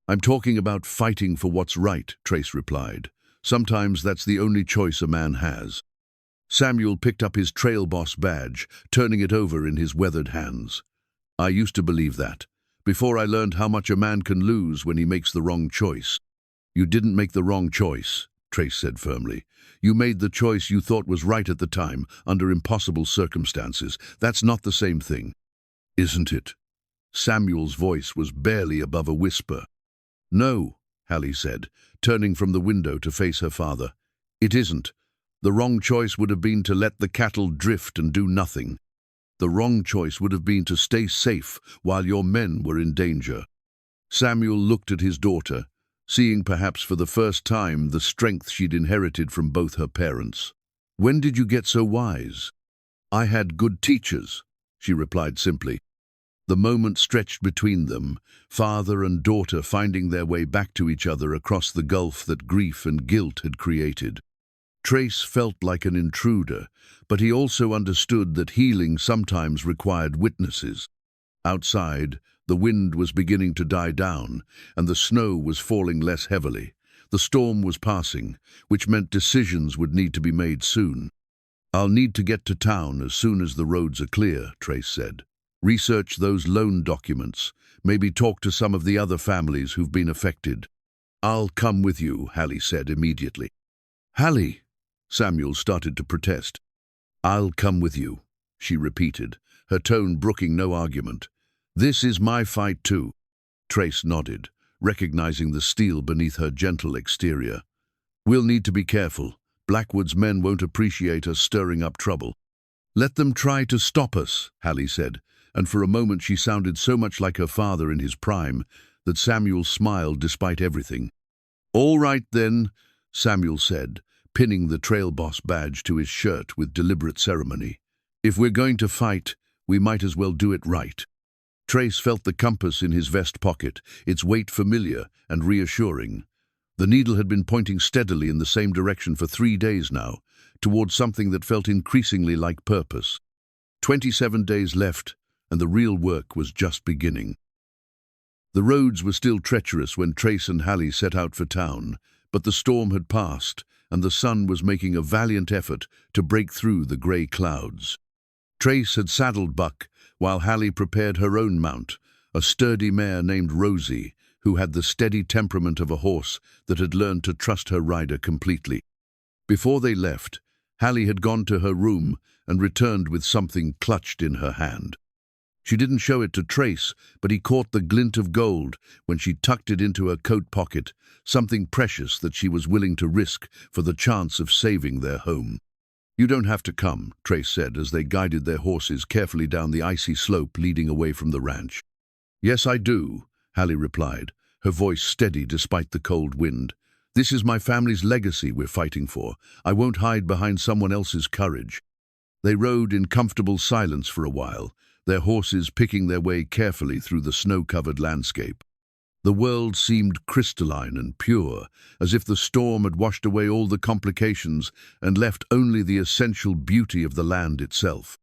I'm talking about fighting for what's right, Trace replied. Sometimes that's the only choice a man has. Samuel picked up his trail boss badge, turning it over in his weathered hands. I used to believe that, before I learned how much a man can lose when he makes the wrong choice. You didn't make the wrong choice, Trace said firmly. You made the choice you thought was right at the time, under impossible circumstances. That's not the same thing. Isn't it? Samuel's voice was barely above a whisper. No, Hallie said, turning from the window to face her father. It isn't. The wrong choice would have been to let the cattle drift and do nothing. The wrong choice would have been to stay safe while your men were in danger. Samuel looked at his daughter, seeing perhaps for the first time the strength she'd inherited from both her parents. When did you get so wise? I had good teachers, she replied simply. The moment stretched between them, father and daughter finding their way back to each other across the gulf that grief and guilt had created. Trace felt like an intruder, but he also understood that healing sometimes required witnesses. Outside, the wind was beginning to die down, and the snow was falling less heavily. The storm was passing, which meant decisions would need to be made soon. I'll need to get to town as soon as the roads are clear, Trace said. Research those loan documents, maybe talk to some of the other families who've been affected. I'll come with you, Hallie said immediately. Hallie, Samuel started to protest. I'll come with you, she repeated, her tone brooking no argument. This is my fight too. Trace nodded, recognizing the steel beneath her gentle exterior. We'll need to be careful. Blackwood's men won't appreciate us stirring up trouble. Let them try to stop us, Hallie said, and for a moment she sounded so much like her father in his prime that Samuel smiled despite everything. All right then, Samuel said, pinning the trail boss badge to his shirt with deliberate ceremony. If we're going to fight, we might as well do it right. Trace felt the compass in his vest pocket, its weight familiar and reassuring. The needle had been pointing steadily in the same direction for 3 days now, towards something that felt increasingly like purpose. 27 days left, and the real work was just beginning. The roads were still treacherous when Trace and Hallie set out for town, but the storm had passed, and the sun was making a valiant effort to break through the grey clouds. Trace had saddled Buck, while Hallie prepared her own mount, a sturdy mare named Rosie, who had the steady temperament of a horse that had learned to trust her rider completely. Before they left, Hallie had gone to her room and returned with something clutched in her hand. She didn't show it to Trace, but he caught the glint of gold when she tucked it into her coat pocket, something precious that she was willing to risk for the chance of saving their home. You don't have to come, Trace said as they guided their horses carefully down the icy slope leading away from the ranch. Yes, I do, Hallie replied, her voice steady despite the cold wind. This is my family's legacy we're fighting for. I won't hide behind someone else's courage. They rode in comfortable silence for a while, their horses picking their way carefully through the snow-covered landscape. The world seemed crystalline and pure, as if the storm had washed away all the complications and left only the essential beauty of the land itself.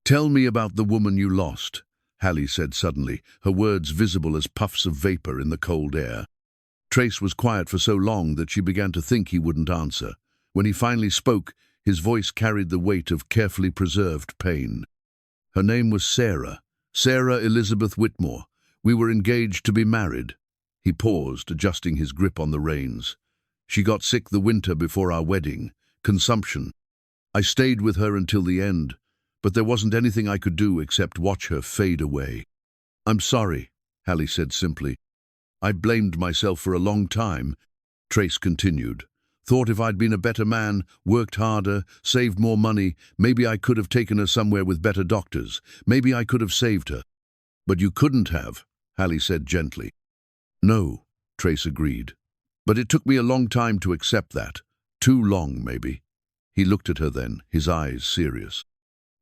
Tell me about the woman you lost, Hallie said suddenly, her words visible as puffs of vapor in the cold air. Trace was quiet for so long that she began to think he wouldn't answer. When he finally spoke, his voice carried the weight of carefully preserved pain. Her name was Sarah Elizabeth Whitmore. We were engaged to be married. He paused, adjusting his grip on the reins. She got sick the winter before our wedding. Consumption. I stayed with her until the end, but there wasn't anything I could do except watch her fade away. I'm sorry, Hallie said simply. I blamed myself for a long time, Trace continued. Thought if I'd been a better man, worked harder, saved more money, maybe I could have taken her somewhere with better doctors. Maybe I could have saved her. But you couldn't have, Hallie said gently. No, Trace agreed. But it took me a long time to accept that. Too long, maybe. He looked at her then, his eyes serious.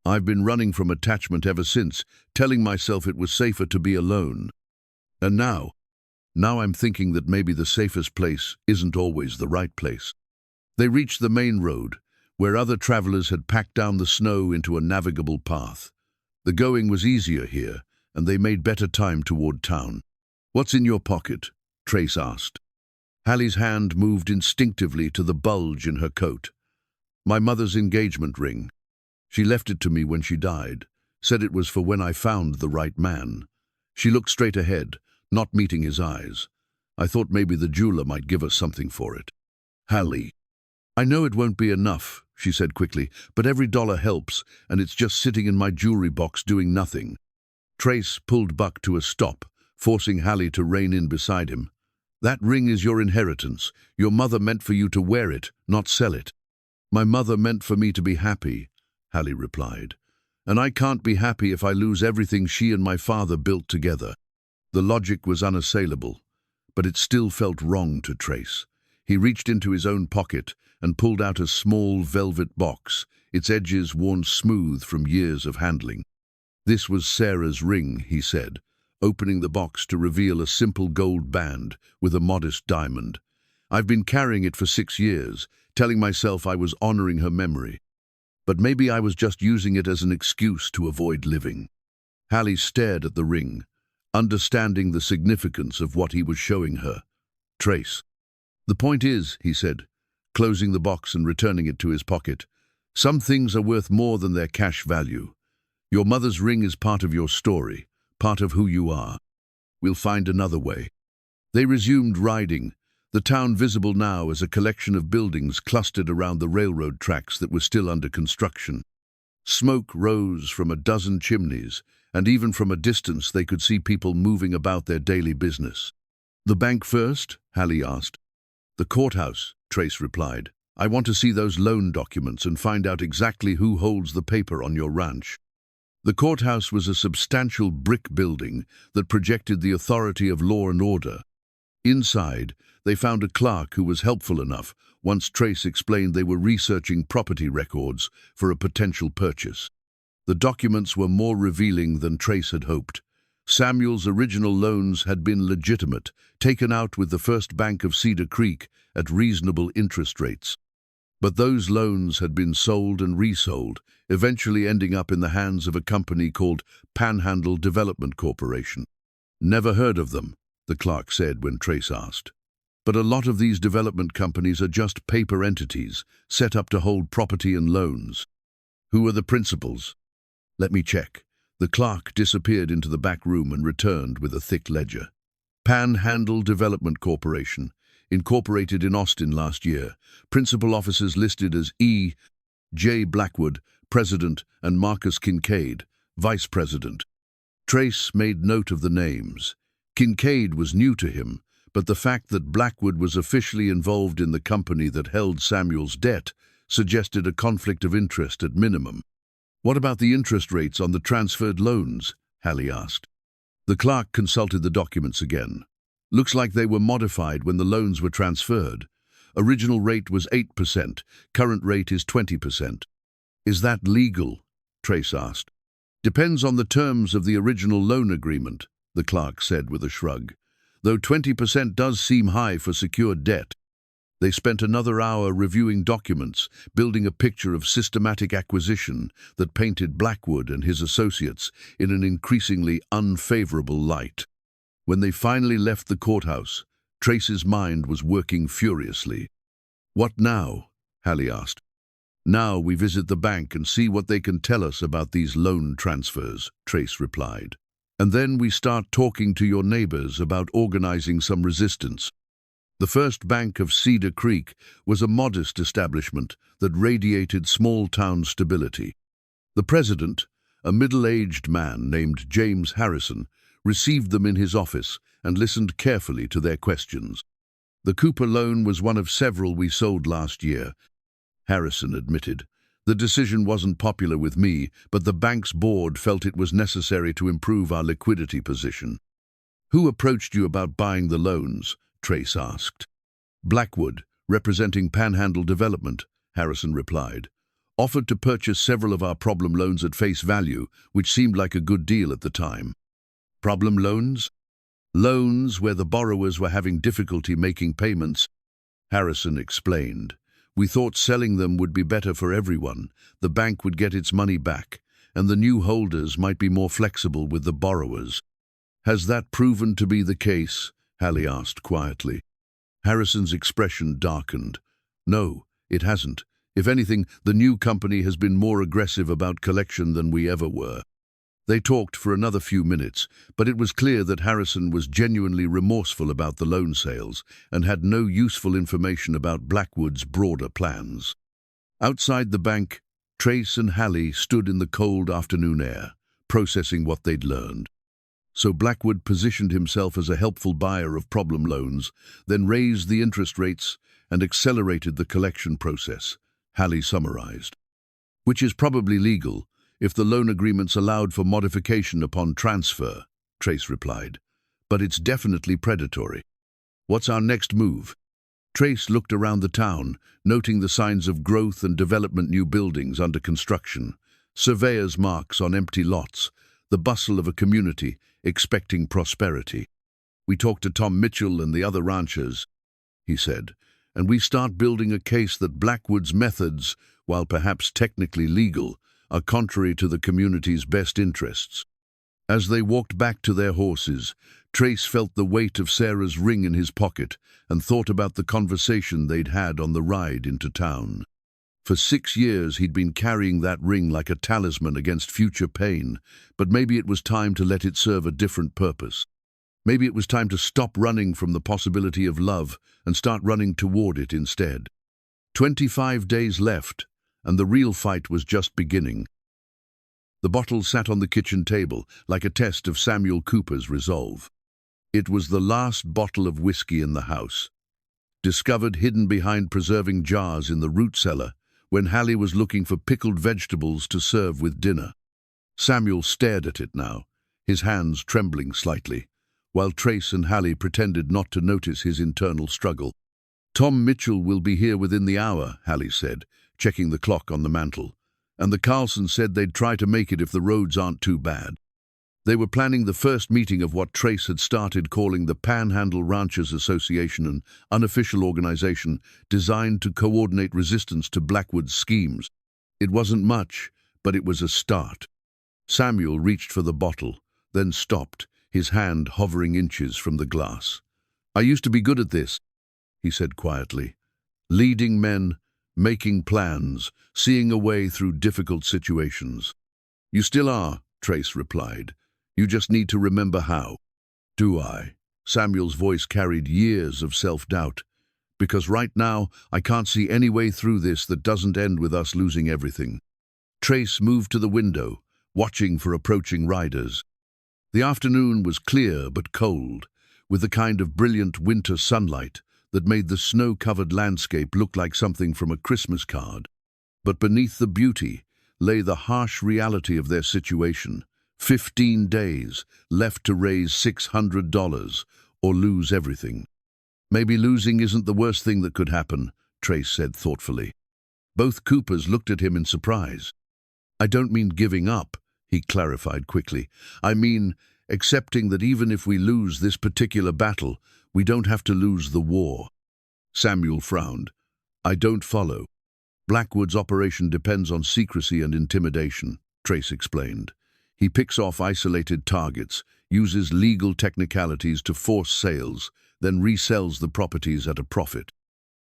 I've been running from attachment ever since, telling myself it was safer to be alone. And now I'm thinking that maybe the safest place isn't always the right place. They reached the main road, where other travelers had packed down the snow into a navigable path. The going was easier here, and they made better time toward town. What's in your pocket? Trace asked. Hallie's hand moved instinctively to the bulge in her coat. My mother's engagement ring. She left it to me when she died, said it was for when I found the right man. She looked straight ahead, not meeting his eyes. I thought maybe the jeweler might give us something for it. Hallie. I know it won't be enough, she said quickly, but every dollar helps, and it's just sitting in my jewelry box doing nothing. Trace pulled Buck to a stop, forcing Hallie to rein in beside him. "That ring is your inheritance. Your mother meant for you to wear it, not sell it." "My mother meant for me to be happy," Hallie replied. "And I can't be happy if I lose everything she and my father built together." The logic was unassailable, but it still felt wrong to Trace. He reached into his own pocket and pulled out a small velvet box, its edges worn smooth from years of handling. "This was Sarah's ring," he said, opening the box to reveal a simple gold band with a modest diamond. "I've been carrying it for 6 years, telling myself I was honoring her memory. But maybe I was just using it as an excuse to avoid living." Hallie stared at the ring, understanding the significance of what he was showing her. "Trace. The point is," he said, closing the box and returning it to his pocket, "some things are worth more than their cash value. Your mother's ring is part of your story, part of who you are. We'll find another way." They resumed riding, the town visible now as a collection of buildings clustered around the railroad tracks that were still under construction. Smoke rose from a dozen chimneys, and even from a distance they could see people moving about their daily business. "The bank first?" Hallie asked. "The courthouse," Trace replied. "I want to see those loan documents and find out exactly who holds the paper on your ranch." The courthouse was a substantial brick building that projected the authority of law and order. Inside, they found a clerk who was helpful enough once Trace explained they were researching property records for a potential purchase. The documents were more revealing than Trace had hoped. Samuel's original loans had been legitimate, taken out with the First Bank of Cedar Creek at reasonable interest rates. But those loans had been sold and resold, eventually ending up in the hands of a company called Panhandle Development Corporation. "Never heard of them," the clerk said when Trace asked. "But a lot of these development companies are just paper entities, set up to hold property and loans." "Who are the principals?" "Let me check." The clerk disappeared into the back room and returned with a thick ledger. "Panhandle Development Corporation, incorporated in Austin last year. Principal officers listed as E. J. Blackwood, President, and Marcus Kincaid, Vice President." Trace made note of the names. Kincaid was new to him, but the fact that Blackwood was officially involved in the company that held Samuel's debt suggested a conflict of interest at minimum. "What about the interest rates on the transferred loans?" Hallie asked. The clerk consulted the documents again. "Looks like they were modified when the loans were transferred. Original rate was 8%, current rate is 20%. "Is that legal?" Trace asked. "Depends on the terms of the original loan agreement," the clerk said with a shrug, "though 20% does seem high for secured debt." They spent another hour reviewing documents, building a picture of systematic acquisition that painted Blackwood and his associates in an increasingly unfavorable light. When they finally left the courthouse, Trace's mind was working furiously. "What now?" Hallie asked. "Now we visit the bank and see what they can tell us about these loan transfers," Trace replied. "And then we start talking to your neighbors about organizing some resistance." The First Bank of Cedar Creek was a modest establishment that radiated small-town stability. The president, a middle-aged man named James Harrison, received them in his office and listened carefully to their questions. "The Cooper loan was one of several we sold last year," Harrison admitted. "The decision wasn't popular with me, but the bank's board felt it was necessary to improve our liquidity position." "Who approached you about buying the loans?" Trace asked. "Blackwood, representing Panhandle Development," Harrison replied. "Offered to purchase several of our problem loans at face value, which seemed like a good deal at the time." "Problem loans?" "Loans where the borrowers were having difficulty making payments," Harrison explained. "We thought selling them would be better for everyone. The bank would get its money back, and the new holders might be more flexible with the borrowers." "Has that proven to be the case?" Hallie asked quietly. Harrison's expression darkened. "No, it hasn't. If anything, the new company has been more aggressive about collection than we ever were." They talked for another few minutes, but it was clear that Harrison was genuinely remorseful about the loan sales and had no useful information about Blackwood's broader plans. Outside the bank, Trace and Hallie stood in the cold afternoon air. processing what they'd learned. So Blackwood positioned himself as a helpful buyer of problem loans, then raised the interest rates and accelerated the collection process, Hallie summarized. Which is probably legal, if the loan agreements allowed for modification upon transfer, Trace replied. But it's definitely predatory. What's our next move? Trace looked around the town, noting the signs of growth and development, new buildings under construction, surveyors' marks on empty lots, the bustle of a community expecting prosperity. We talked to Tom Mitchell and the other ranchers, he said, and we start building a case that Blackwood's methods, while perhaps technically legal, are contrary to the community's best interests. As they walked back to their horses, Trace felt the weight of Sarah's ring in his pocket and thought about the conversation they'd had on the ride into town. For 6 years he'd been carrying that ring like a talisman against future pain, but maybe it was time to let it serve a different purpose. Maybe it was time to stop running from the possibility of love and start running toward it instead. 25 days left, and the real fight was just beginning. The bottle sat on the kitchen table like a test of Samuel Cooper's resolve. It was the last bottle of whiskey in the house, discovered hidden behind preserving jars in the root cellar when Hallie was looking for pickled vegetables to serve with dinner. Samuel stared at it now, his hands trembling slightly, while Trace and Hallie pretended not to notice his internal struggle. Tom Mitchell will be here within the hour, Hallie said, checking the clock on the mantel, and the Carlsons said they'd try to make it if the roads aren't too bad. They were planning the first meeting of what Trace had started calling the Panhandle Ranchers Association, an unofficial organization designed to coordinate resistance to Blackwood's schemes. It wasn't much, but it was a start. Samuel reached for the bottle, then stopped, his hand hovering inches from the glass. "I used to be good at this," he said quietly. "Leading men, making plans, seeing a way through difficult situations." "You still are," Trace replied. "You just need to remember how." "Do I?" Samuel's voice carried years of self-doubt. "Because right now, I can't see any way through this that doesn't end with us losing everything." Trace moved to the window, watching for approaching riders. The afternoon was clear but cold, with the kind of brilliant winter sunlight that made the snow-covered landscape look like something from a Christmas card. But beneath the beauty lay the harsh reality of their situation. 15 days left to raise $600 or lose everything. "Maybe losing isn't the worst thing that could happen," Trace said thoughtfully. Both Coopers looked at him in surprise. "I don't mean giving up," he clarified quickly. "I mean accepting that even if we lose this particular battle, we don't have to lose the war." Samuel frowned. "I don't follow." "Blackwood's operation depends on secrecy and intimidation," Trace explained. "He picks off isolated targets, uses legal technicalities to force sales, then resells the properties at a profit.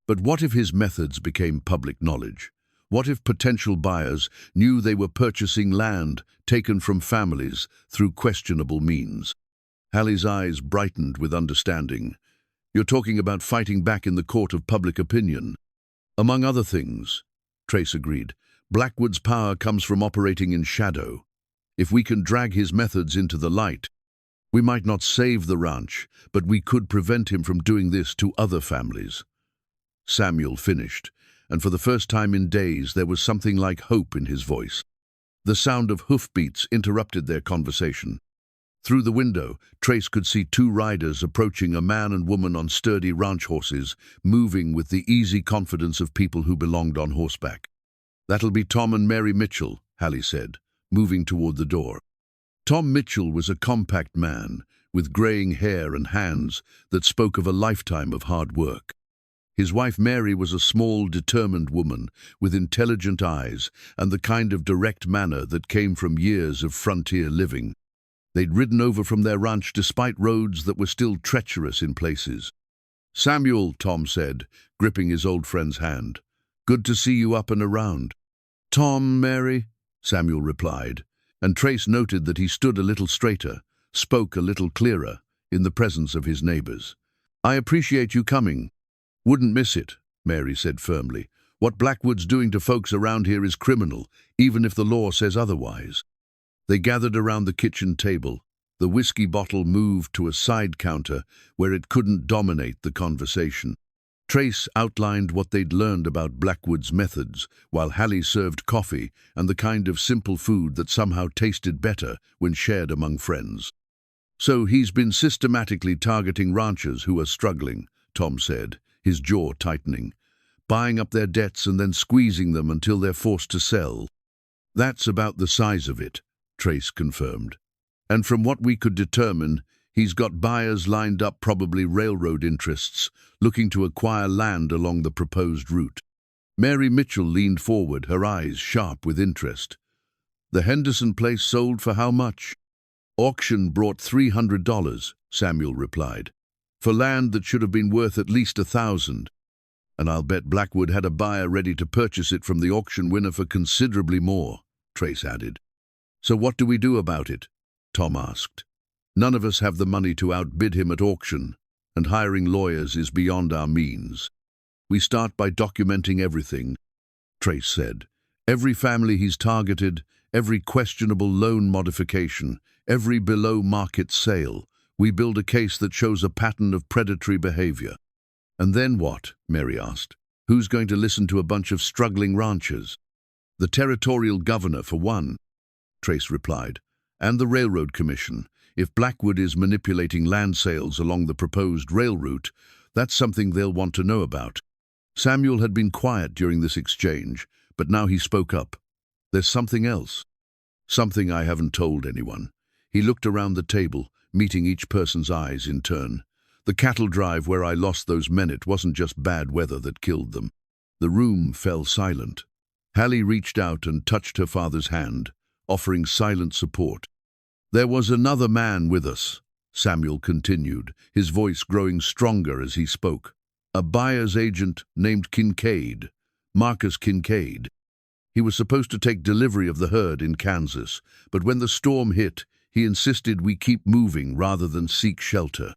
But what if his methods became public knowledge? What if potential buyers knew they were purchasing land taken from families through questionable means?" Hallie's eyes brightened with understanding. "You're talking about fighting back in the court of public opinion." "Among other things," Trace agreed. "Blackwood's power comes from operating in shadow. If we can drag his methods into the light, we might not save the ranch, but we could prevent him from doing this to other families." Samuel finished, and for the first time in days there was something like hope in his voice. The sound of hoofbeats interrupted their conversation. Through the window, Trace could see 2 riders approaching, a man and woman on sturdy ranch horses, moving with the easy confidence of people who belonged on horseback. "That'll be Tom and Mary Mitchell," Hallie said, moving toward the door. Tom Mitchell was a compact man, with graying hair and hands that spoke of a lifetime of hard work. His wife Mary was a small, determined woman with intelligent eyes and the kind of direct manner that came from years of frontier living. They'd ridden over from their ranch despite roads that were still treacherous in places. "Samuel," Tom said, gripping his old friend's hand. "Good to see you up and around." "Tom, Mary," Samuel replied, and Trace noted that he stood a little straighter, spoke a little clearer, in the presence of his neighbors. "I appreciate you coming." "Wouldn't miss it," Mary said firmly. "What Blackwood's doing to folks around here is criminal, even if the law says otherwise." They gathered around the kitchen table. The whiskey bottle moved to a side counter where it couldn't dominate the conversation. Trace outlined what they'd learned about Blackwood's methods, while Hallie served coffee and the kind of simple food that somehow tasted better when shared among friends. "So he's been systematically targeting ranchers who are struggling," Tom said, his jaw tightening, "buying up their debts and then squeezing them until they're forced to sell." "That's about the size of it," Trace confirmed. "And from what we could determine, he's got buyers lined up, probably railroad interests, looking to acquire land along the proposed route." Mary Mitchell leaned forward, her eyes sharp with interest. "The Henderson place sold for how much?" "Auction brought $300, Samuel replied, "for land that should have been worth at least $1,000. And I'll bet Blackwood had a buyer ready to purchase it from the auction winner for considerably more," Trace added. "So what do we do about it?" Tom asked. "None of us have the money to outbid him at auction, and hiring lawyers is beyond our means. We start by documenting everything," Trace said. "Every family he's targeted, every questionable loan modification, every below-market sale. We build a case that shows a pattern of predatory behavior." "And then what?" Mary asked. "Who's going to listen to a bunch of struggling ranchers?" "The territorial governor, for one," Trace replied, "and the railroad commission. If Blackwood is manipulating land sales along the proposed rail route, that's something they'll want to know about." Samuel had been quiet during this exchange, but now he spoke up. "There's something else. Something I haven't told anyone." He looked around the table, meeting each person's eyes in turn. "The cattle drive where I lost those men, it wasn't just bad weather that killed them." The room fell silent. Hallie reached out and touched her father's hand, offering silent support. "There was another man with us," Samuel continued, his voice growing stronger as he spoke. "A buyer's agent named Kincaid, Marcus Kincaid. He was supposed to take delivery of the herd in Kansas, but when the storm hit, he insisted we keep moving rather than seek shelter."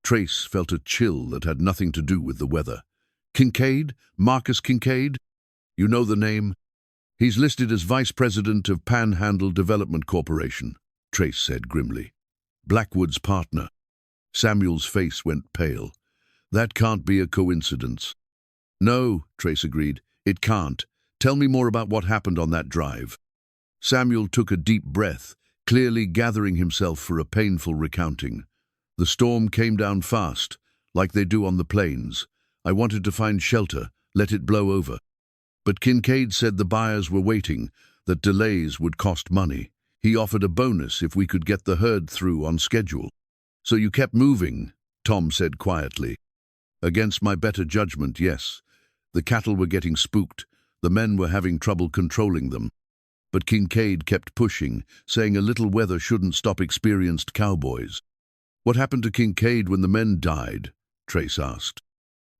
Trace felt a chill that had nothing to do with the weather. "Kincaid? Marcus Kincaid? You know the name?" "He's listed as Vice President of Panhandle Development Corporation," Trace said grimly. "Blackwood's partner." Samuel's face went pale. "That can't be a coincidence." "No," Trace agreed, "it can't. Tell me more about what happened on that drive." Samuel took a deep breath, clearly gathering himself for a painful recounting. "The storm came down fast, like they do on the plains. I wanted to find shelter, let it blow over. But Kincaid said the buyers were waiting, that delays would cost money. He offered a bonus if we could get the herd through on schedule." "So you kept moving," Tom said quietly. "Against my better judgment, yes. The cattle were getting spooked. The men were having trouble controlling them. But Kincaid kept pushing, saying a little weather shouldn't stop experienced cowboys." "What happened to Kincaid when the men died?" Trace asked.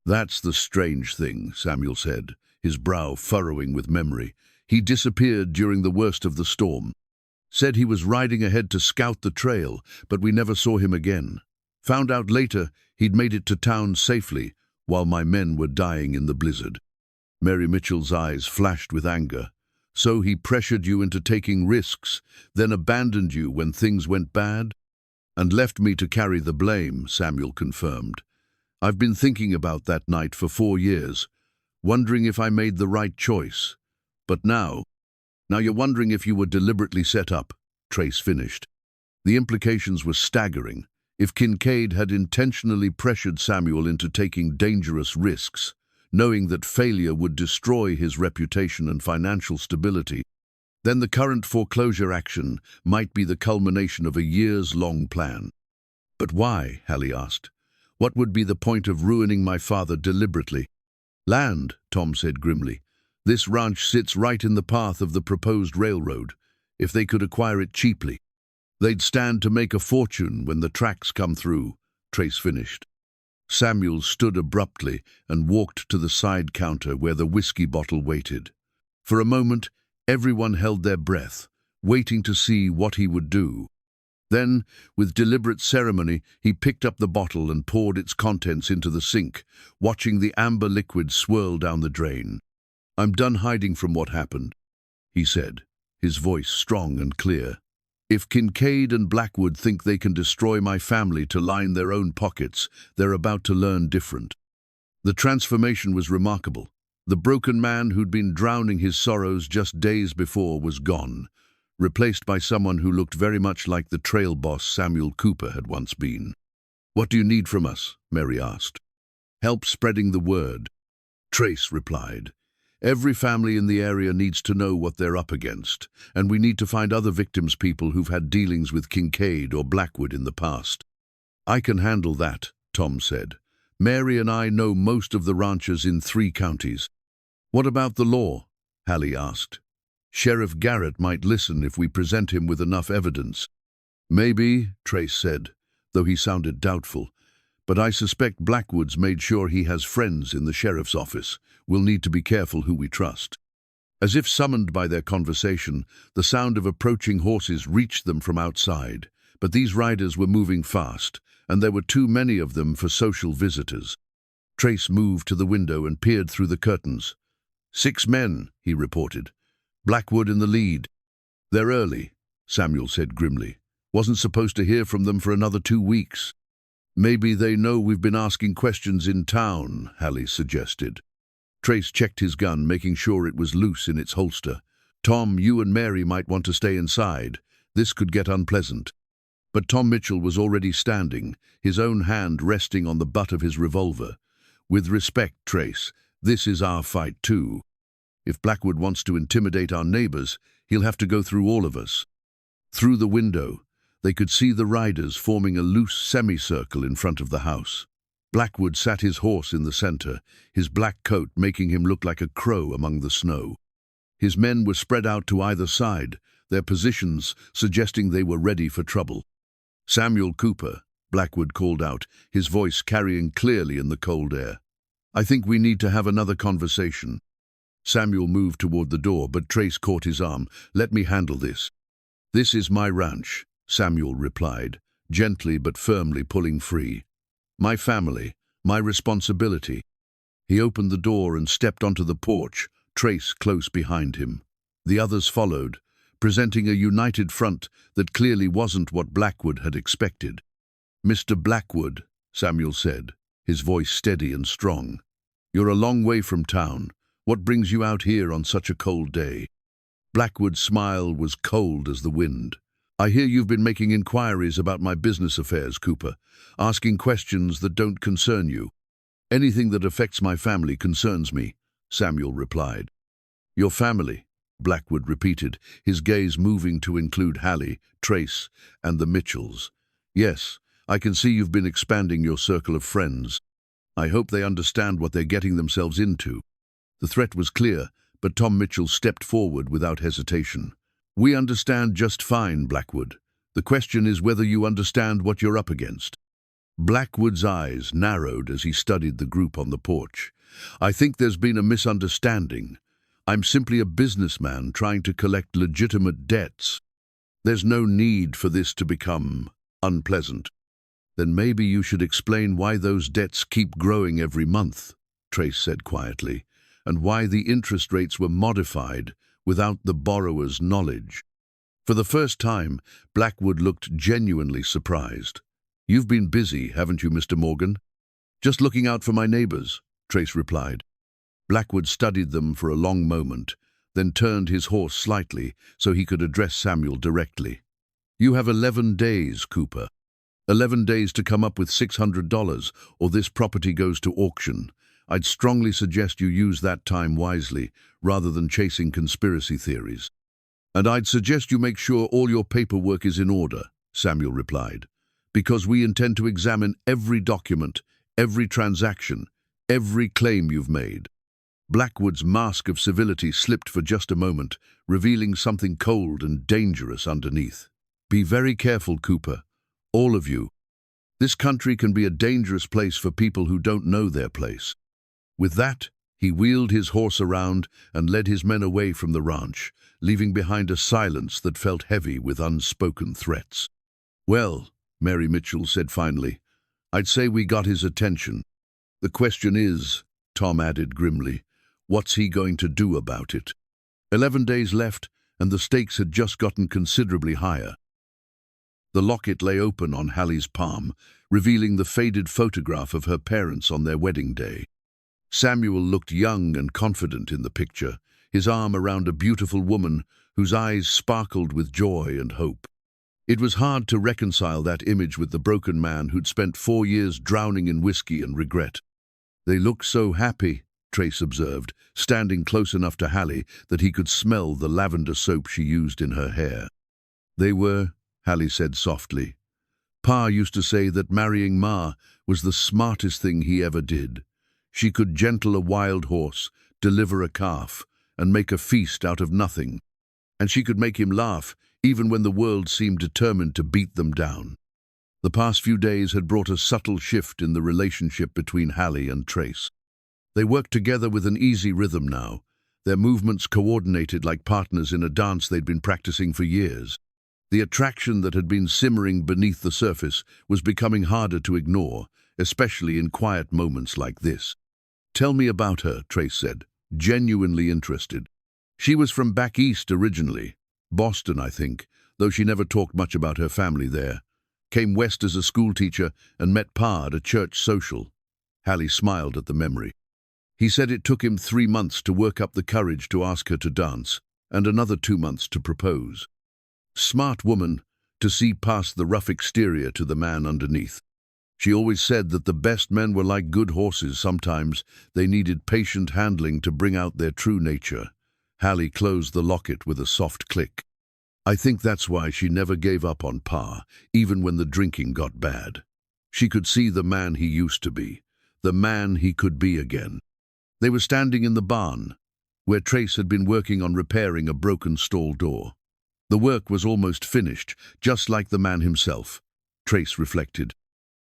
"That's the strange thing," Samuel said, his brow furrowing with memory. "He disappeared during the worst of the storm. Said he was riding ahead to scout the trail, but we never saw him again. Found out later he'd made it to town safely, while my men were dying in the blizzard." Mary Mitchell's eyes flashed with anger. "So he pressured you into taking risks, then abandoned you when things went bad?" "And left me to carry the blame," Samuel confirmed. "I've been thinking about that night for 4 years, wondering if I made the right choice. But now you're wondering if you were deliberately set up," Trace finished. The implications were staggering. If Kincaid had intentionally pressured Samuel into taking dangerous risks, knowing that failure would destroy his reputation and financial stability, then the current foreclosure action might be the culmination of a years-long plan. "But why?" Hallie asked. "What would be the point of ruining my father deliberately?" "Land," Tom said grimly. "This ranch sits right in the path of the proposed railroad. If they could acquire it cheaply, they'd stand to make a fortune when the tracks come through," Trace finished. Samuel stood abruptly and walked to the side counter where the whiskey bottle waited. For a moment, everyone held their breath, waiting to see what he would do. Then, with deliberate ceremony, he picked up the bottle and poured its contents into the sink, watching the amber liquid swirl down the drain. "I'm done hiding from what happened," he said, his voice strong and clear. If Kincaid and Blackwood think they can destroy my family to line their own pockets, they're about to learn different. The transformation was remarkable. The broken man who'd been drowning his sorrows just days before was gone, replaced by someone who looked very much like the trail boss Samuel Cooper had once been. "What do you need from us?" Mary asked. "Help spreading the word," Trace replied. "Every family in the area needs to know what they're up against, and we need to find other victims, people who've had dealings with Kincaid or Blackwood in the past." "I can handle that," Tom said. "Mary and I know most of the ranchers in 3 counties. "What about the law?" Hallie asked. "Sheriff Garrett might listen if we present him with enough evidence." "Maybe," Trace said, though he sounded doubtful. "But I suspect Blackwood's made sure he has friends in the sheriff's office. We'll need to be careful who we trust." As if summoned by their conversation, the sound of approaching horses reached them from outside. But these riders were moving fast, and there were too many of them for social visitors. Trace moved to the window and peered through the curtains. 6 men, he reported. Blackwood in the lead. "They're early," Samuel said grimly. "Wasn't supposed to hear from them for another 2 weeks." "Maybe they know we've been asking questions in town," Hallie suggested. Trace checked his gun, making sure it was loose in its holster. "Tom, you and Mary might want to stay inside. This could get unpleasant." But Tom Mitchell was already standing, his own hand resting on the butt of his revolver. "With respect, Trace, this is our fight too. If Blackwood wants to intimidate our neighbors, he'll have to go through all of us." Through the window, they could see the riders forming a loose semicircle in front of the house. Blackwood sat his horse in the center, his black coat making him look like a crow among the snow. His men were spread out to either side, their positions suggesting they were ready for trouble. "Samuel Cooper," Blackwood called out, his voice carrying clearly in the cold air. "I think we need to have another conversation." Samuel moved toward the door, but Trace caught his arm. "Let me handle this." "This is my ranch," Samuel replied, gently but firmly pulling free. "My family, my responsibility." He opened the door and stepped onto the porch, Trace close behind him. The others followed, presenting a united front that clearly wasn't what Blackwood had expected. "Mr. Blackwood," Samuel said, his voice steady and strong. "You're a long way from town. What brings you out here on such a cold day?" Blackwood's smile was cold as the wind. "I hear you've been making inquiries about my business affairs, Cooper, asking questions that don't concern you." "Anything that affects my family concerns me," Samuel replied. "Your family," Blackwood repeated, his gaze moving to include Hallie, Trace, and the Mitchells. "Yes, I can see you've been expanding your circle of friends. I hope they understand what they're getting themselves into." The threat was clear, but Tom Mitchell stepped forward without hesitation. "We understand just fine, Blackwood. The question is whether you understand what you're up against." Blackwood's eyes narrowed as he studied the group on the porch. "I think there's been a misunderstanding. I'm simply a businessman trying to collect legitimate debts. There's no need for this to become unpleasant." "Then maybe you should explain why those debts keep growing every month," Trace said quietly, "and why the interest rates were modified without the borrower's knowledge." For the first time, Blackwood looked genuinely surprised. "You've been busy, haven't you, Mr. Morgan?" "Just looking out for my neighbors," Trace replied. Blackwood studied them for a long moment, then turned his horse slightly so he could address Samuel directly. "You have 11 days, Cooper. 11 days to come up with $600, or this property goes to auction. I'd strongly suggest you use that time wisely, rather than chasing conspiracy theories." "And I'd suggest you make sure all your paperwork is in order," Samuel replied, "because we intend to examine every document, every transaction, every claim you've made." Blackwood's mask of civility slipped for just a moment, revealing something cold and dangerous underneath. "Be very careful, Cooper. All of you. This country can be a dangerous place for people who don't know their place." With that, he wheeled his horse around and led his men away from the ranch, leaving behind a silence that felt heavy with unspoken threats. "Well," Mary Mitchell said finally, "I'd say we got his attention. The question is," Tom added grimly, "what's he going to do about it?" 11 days left, and the stakes had just gotten considerably higher. The locket lay open on Hallie's palm, revealing the faded photograph of her parents on their wedding day. Samuel looked young and confident in the picture, his arm around a beautiful woman whose eyes sparkled with joy and hope. It was hard to reconcile that image with the broken man who'd spent 4 years drowning in whiskey and regret. "They look so happy," Trace observed, standing close enough to Hallie that he could smell the lavender soap she used in her hair. "They were," Hallie said softly. "Pa used to say that marrying Ma was the smartest thing he ever did. She could gentle a wild horse, deliver a calf, and make a feast out of nothing. And she could make him laugh, even when the world seemed determined to beat them down." The past few days had brought a subtle shift in the relationship between Hallie and Trace. They worked together with an easy rhythm now, their movements coordinated like partners in a dance they'd been practicing for years. The attraction that had been simmering beneath the surface was becoming harder to ignore, especially in quiet moments like this. "Tell me about her," Trace said, genuinely interested. "She was from back east originally, Boston, I think, though she never talked much about her family there. Came west as a schoolteacher and met Pa at a church social." Hallie smiled at the memory. "He said it took him 3 months to work up the courage to ask her to dance, and another 2 months to propose. Smart woman, to see past the rough exterior to the man underneath. She always said that the best men were like good horses. Sometimes they needed patient handling to bring out their true nature." Hallie closed the locket with a soft click. "I think that's why she never gave up on Pa, even when the drinking got bad. She could see the man he used to be, the man he could be again." They were standing in the barn, where Trace had been working on repairing a broken stall door. The work was almost finished, just like the man himself, Trace reflected.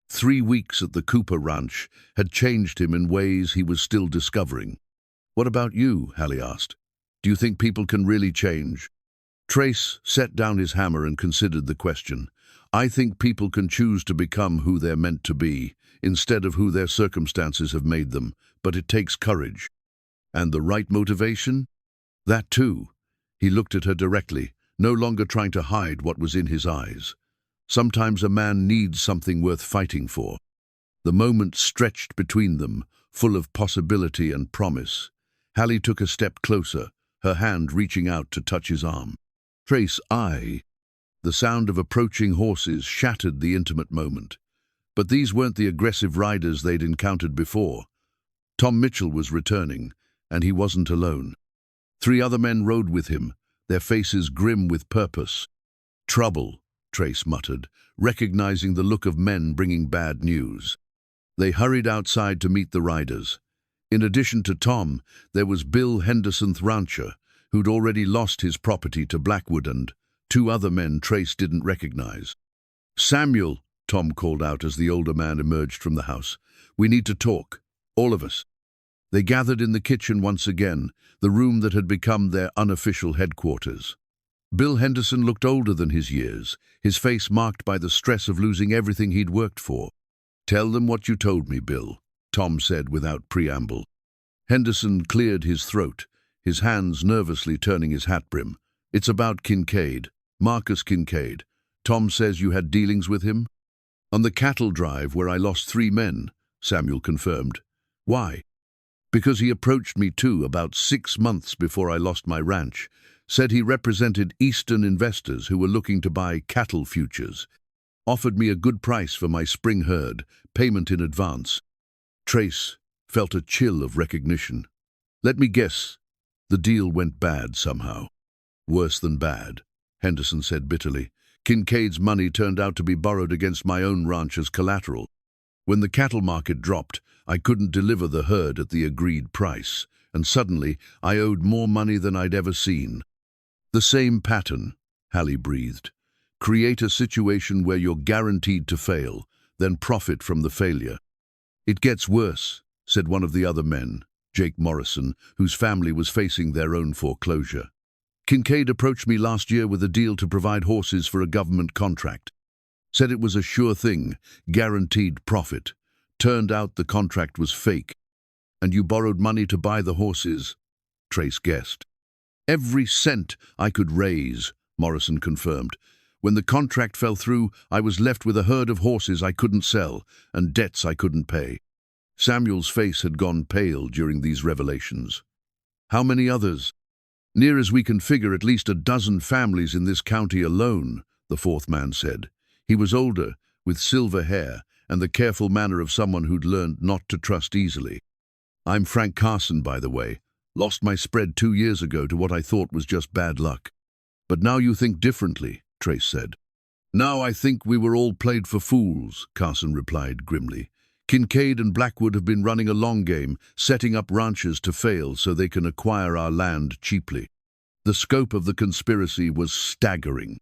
3 weeks at the Cooper ranch had changed him in ways he was still discovering. "What about you?" Hallie asked. "Do you think people can really change?" Trace set down his hammer and considered the question. "I think people can choose to become who they're meant to be, instead of who their circumstances have made them, but it takes courage." "And the right motivation?" "That too." He looked at her directly, no longer trying to hide what was in his eyes. "Sometimes a man needs something worth fighting for." The moment stretched between them, full of possibility and promise. Hallie took a step closer, her hand reaching out to touch his arm. "Trace, I..." The sound of approaching horses shattered the intimate moment. But these weren't the aggressive riders they'd encountered before. Tom Mitchell was returning, and he wasn't alone. 3 other men rode with him, their faces grim with purpose. "Trouble," Trace muttered, recognizing the look of men bringing bad news. They hurried outside to meet the riders. In addition to Tom, there was Bill Henderson Rancher, who'd already lost his property to Blackwood, and 2 other men Trace didn't recognize. "Samuel," Tom called out as the older man emerged from the house. "We need to talk, all of us." They gathered in the kitchen once again, the room that had become their unofficial headquarters. Bill Henderson looked older than his years, his face marked by the stress of losing everything he'd worked for. "Tell them what you told me, Bill," Tom said without preamble. Henderson cleared his throat, his hands nervously turning his hat brim. "It's about Kincaid, Marcus Kincaid. Tom says you had dealings with him?" "On the cattle drive where I lost 3 men, Samuel confirmed. "Why?" "Because he approached me too about 6 months before I lost my ranch. Said he represented Eastern investors who were looking to buy cattle futures. Offered me a good price for my spring herd, payment in advance." Trace felt a chill of recognition. "Let me guess, the deal went bad somehow." "Worse than bad," Henderson said bitterly. "Kincaid's money turned out to be borrowed against my own ranch as collateral. When the cattle market dropped, I couldn't deliver the herd at the agreed price, and suddenly I owed more money than I'd ever seen." "The same pattern," Hallie breathed. "Create a situation where you're guaranteed to fail, then profit from the failure." "It gets worse," said one of the other men, Jake Morrison, whose family was facing their own foreclosure. "Kincaid approached me last year with a deal to provide horses for a government contract. Said it was a sure thing, guaranteed profit. Turned out the contract was fake." "And you borrowed money to buy the horses?" Trace guessed. "Every cent I could raise," Morrison confirmed. When the contract fell through, I was left with a herd of horses I couldn't sell and debts I couldn't pay. Samuel's face had gone pale during these revelations. How many others? Near as we can figure, at least a dozen families in this county alone, the fourth man said. He was older, with silver hair, and the careful manner of someone who'd learned not to trust easily. I'm Frank Carson, by the way. Lost my spread 2 years ago to what I thought was just bad luck. But now you think differently, Trace said. Now I think we were all played for fools, Carson replied grimly. Kincaid and Blackwood have been running a long game, setting up ranches to fail so they can acquire our land cheaply. The scope of the conspiracy was staggering.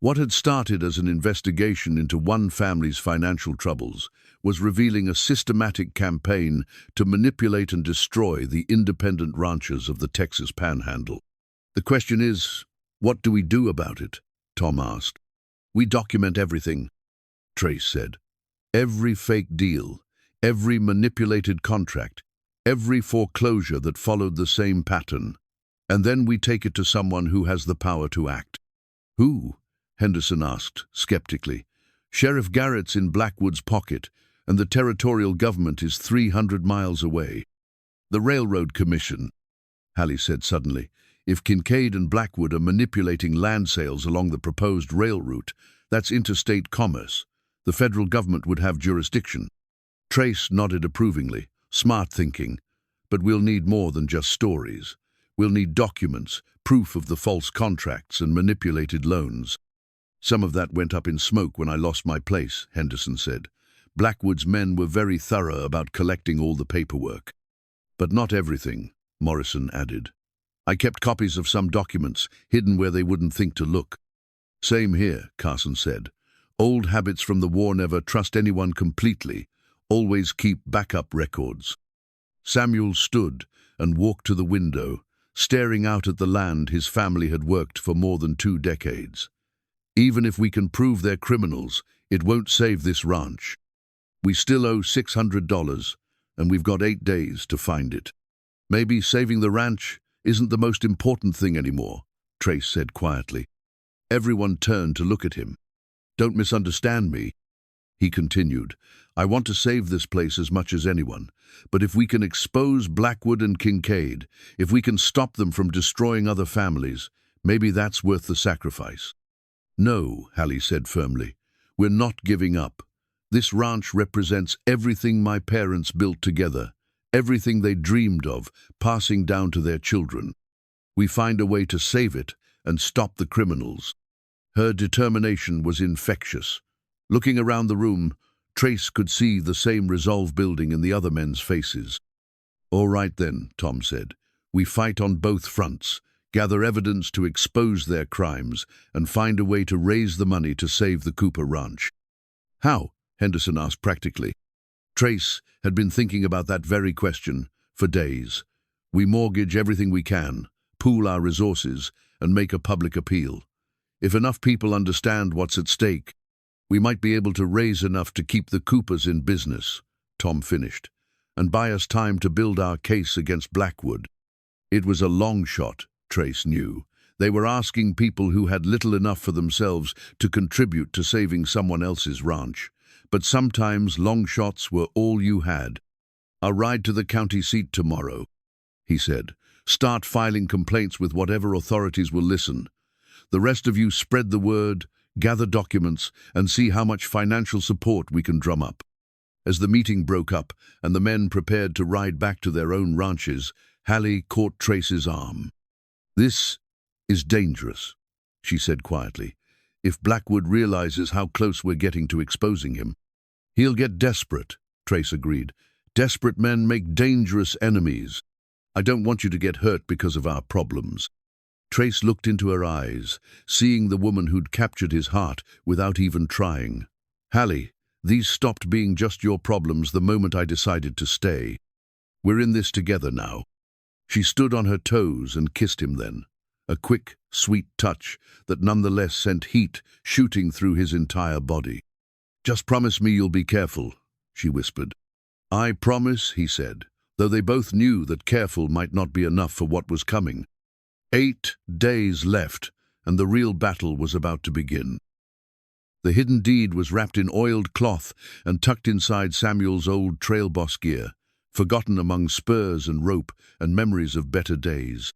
What had started as an investigation into one family's financial troubles was revealing a systematic campaign to manipulate and destroy the independent ranchers of the Texas Panhandle. The question is, what do we do about it? Tom asked. We document everything, Trace said. Every fake deal, every manipulated contract, every foreclosure that followed the same pattern. And then we take it to someone who has the power to act. Who? Henderson asked, skeptically. Sheriff Garrett's in Blackwood's pocket, and the territorial government is 300 miles away. The Railroad Commission, Hallie said suddenly. If Kincaid and Blackwood are manipulating land sales along the proposed rail route, that's interstate commerce. The federal government would have jurisdiction. Trace nodded approvingly. Smart thinking. But we'll need more than just stories. We'll need documents, proof of the false contracts and manipulated loans. Some of that went up in smoke when I lost my place, Henderson said. Blackwood's men were very thorough about collecting all the paperwork. But not everything, Morrison added. I kept copies of some documents, hidden where they wouldn't think to look. Same here, Carson said. Old habits from the war: never trust anyone completely. Always keep backup records. Samuel stood and walked to the window, staring out at the land his family had worked for more than 2 decades. Even if we can prove they're criminals, it won't save this ranch. We still owe $600, and we've got 8 days to find it. Maybe saving the ranch isn't the most important thing anymore, Trace said quietly. Everyone turned to look at him. Don't misunderstand me, he continued. I want to save this place as much as anyone, but if we can expose Blackwood and Kincaid, if we can stop them from destroying other families, maybe that's worth the sacrifice. No, Hallie said firmly. We're not giving up. This ranch represents everything my parents built together, everything they dreamed of, passing down to their children. We find a way to save it and stop the criminals. Her determination was infectious. Looking around the room, Trace could see the same resolve building in the other men's faces. All right then, Tom said. We fight on both fronts, gather evidence to expose their crimes, and find a way to raise the money to save the Cooper ranch. How? Henderson asked practically. Trace had been thinking about that very question for days. We mortgage everything we can, pool our resources, and make a public appeal. If enough people understand what's at stake, we might be able to raise enough to keep the Coopers in business, Tom finished, and buy us time to build our case against Blackwood. It was a long shot, Trace knew. They were asking people who had little enough for themselves to contribute to saving someone else's ranch. But sometimes long shots were all you had. I'll ride to the county seat tomorrow, he said. Start filing complaints with whatever authorities will listen. The rest of you spread the word, gather documents, and see how much financial support we can drum up. As the meeting broke up and the men prepared to ride back to their own ranches, Hallie caught Trace's arm. This is dangerous, she said quietly. If Blackwood realizes how close we're getting to exposing him, he'll get desperate, Trace agreed. Desperate men make dangerous enemies. I don't want you to get hurt because of our problems. Trace looked into her eyes, seeing the woman who'd captured his heart without even trying. Hallie, these stopped being just your problems the moment I decided to stay. We're in this together now. She stood on her toes and kissed him then. A quick, sweet touch that nonetheless sent heat shooting through his entire body. Just promise me you'll be careful, she whispered. I promise, he said, though they both knew that careful might not be enough for what was coming. 8 days left, and the real battle was about to begin. The hidden deed was wrapped in oiled cloth and tucked inside Samuel's old trail boss gear, forgotten among spurs and rope and memories of better days.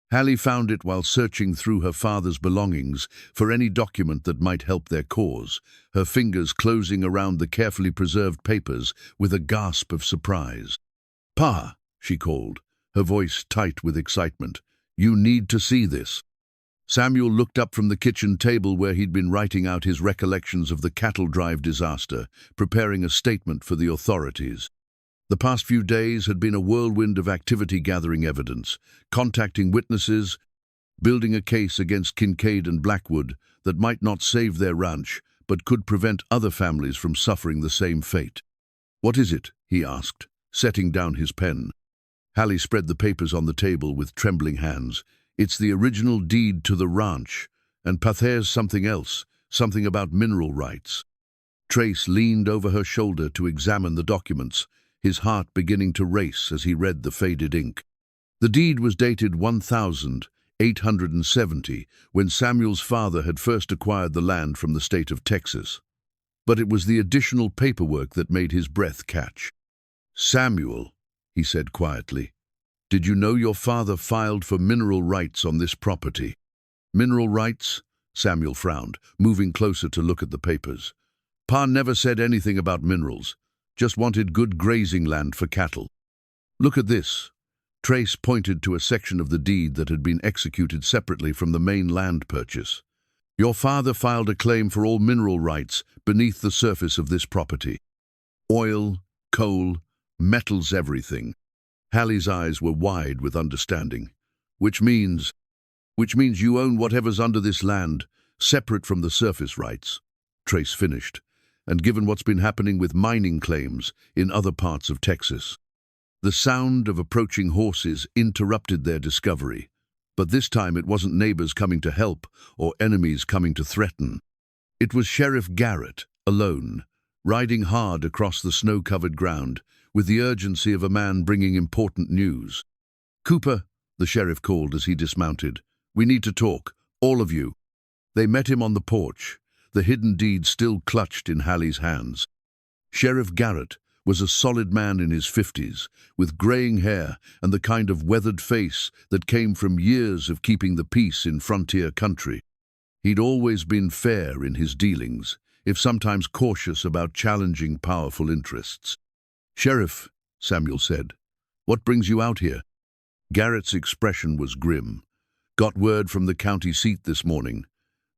Hallie found it while searching through her father's belongings for any document that might help their cause, her fingers closing around the carefully preserved papers with a gasp of surprise. "Pa," she called, her voice tight with excitement. "You need to see this." Samuel looked up from the kitchen table where he'd been writing out his recollections of the cattle drive disaster, preparing a statement for the authorities. The past few days had been a whirlwind of activity gathering evidence, contacting witnesses, building a case against Kincaid and Blackwood that might not save their ranch, but could prevent other families from suffering the same fate. "What is it?" he asked, setting down his pen. Hallie spread the papers on the table with trembling hands. "It's the original deed to the ranch, and there's something else, something about mineral rights." Trace leaned over her shoulder to examine the documents, his heart beginning to race as he read the faded ink. The deed was dated 1870, when Samuel's father had first acquired the land from the state of Texas. But it was the additional paperwork that made his breath catch. "Samuel," he said quietly, "did you know your father filed for mineral rights on this property?" "Mineral rights?" Samuel frowned, moving closer to look at the papers. "Pa never said anything about minerals. Just wanted good grazing land for cattle." "Look at this." Trace pointed to a section of the deed that had been executed separately from the main land purchase. "Your father filed a claim for all mineral rights beneath the surface of this property. Oil, coal, metals, everything." Hallie's eyes were wide with understanding. Which means you own whatever's under this land, separate from the surface rights," Trace finished. "And given what's been happening with mining claims in other parts of Texas." The sound of approaching horses interrupted their discovery, but this time it wasn't neighbors coming to help or enemies coming to threaten. It was Sheriff Garrett, alone, riding hard across the snow-covered ground with the urgency of a man bringing important news. "Cooper," the sheriff called as he dismounted, "we need to talk, all of you." They met him on the porch, the hidden deed still clutched in Hallie's hands. Sheriff Garrett was a solid man in his 50s, with graying hair and the kind of weathered face that came from years of keeping the peace in frontier country. He'd always been fair in his dealings, if sometimes cautious about challenging powerful interests. "Sheriff," Samuel said, "what brings you out here?" Garrett's expression was grim. "Got word from the county seat this morning.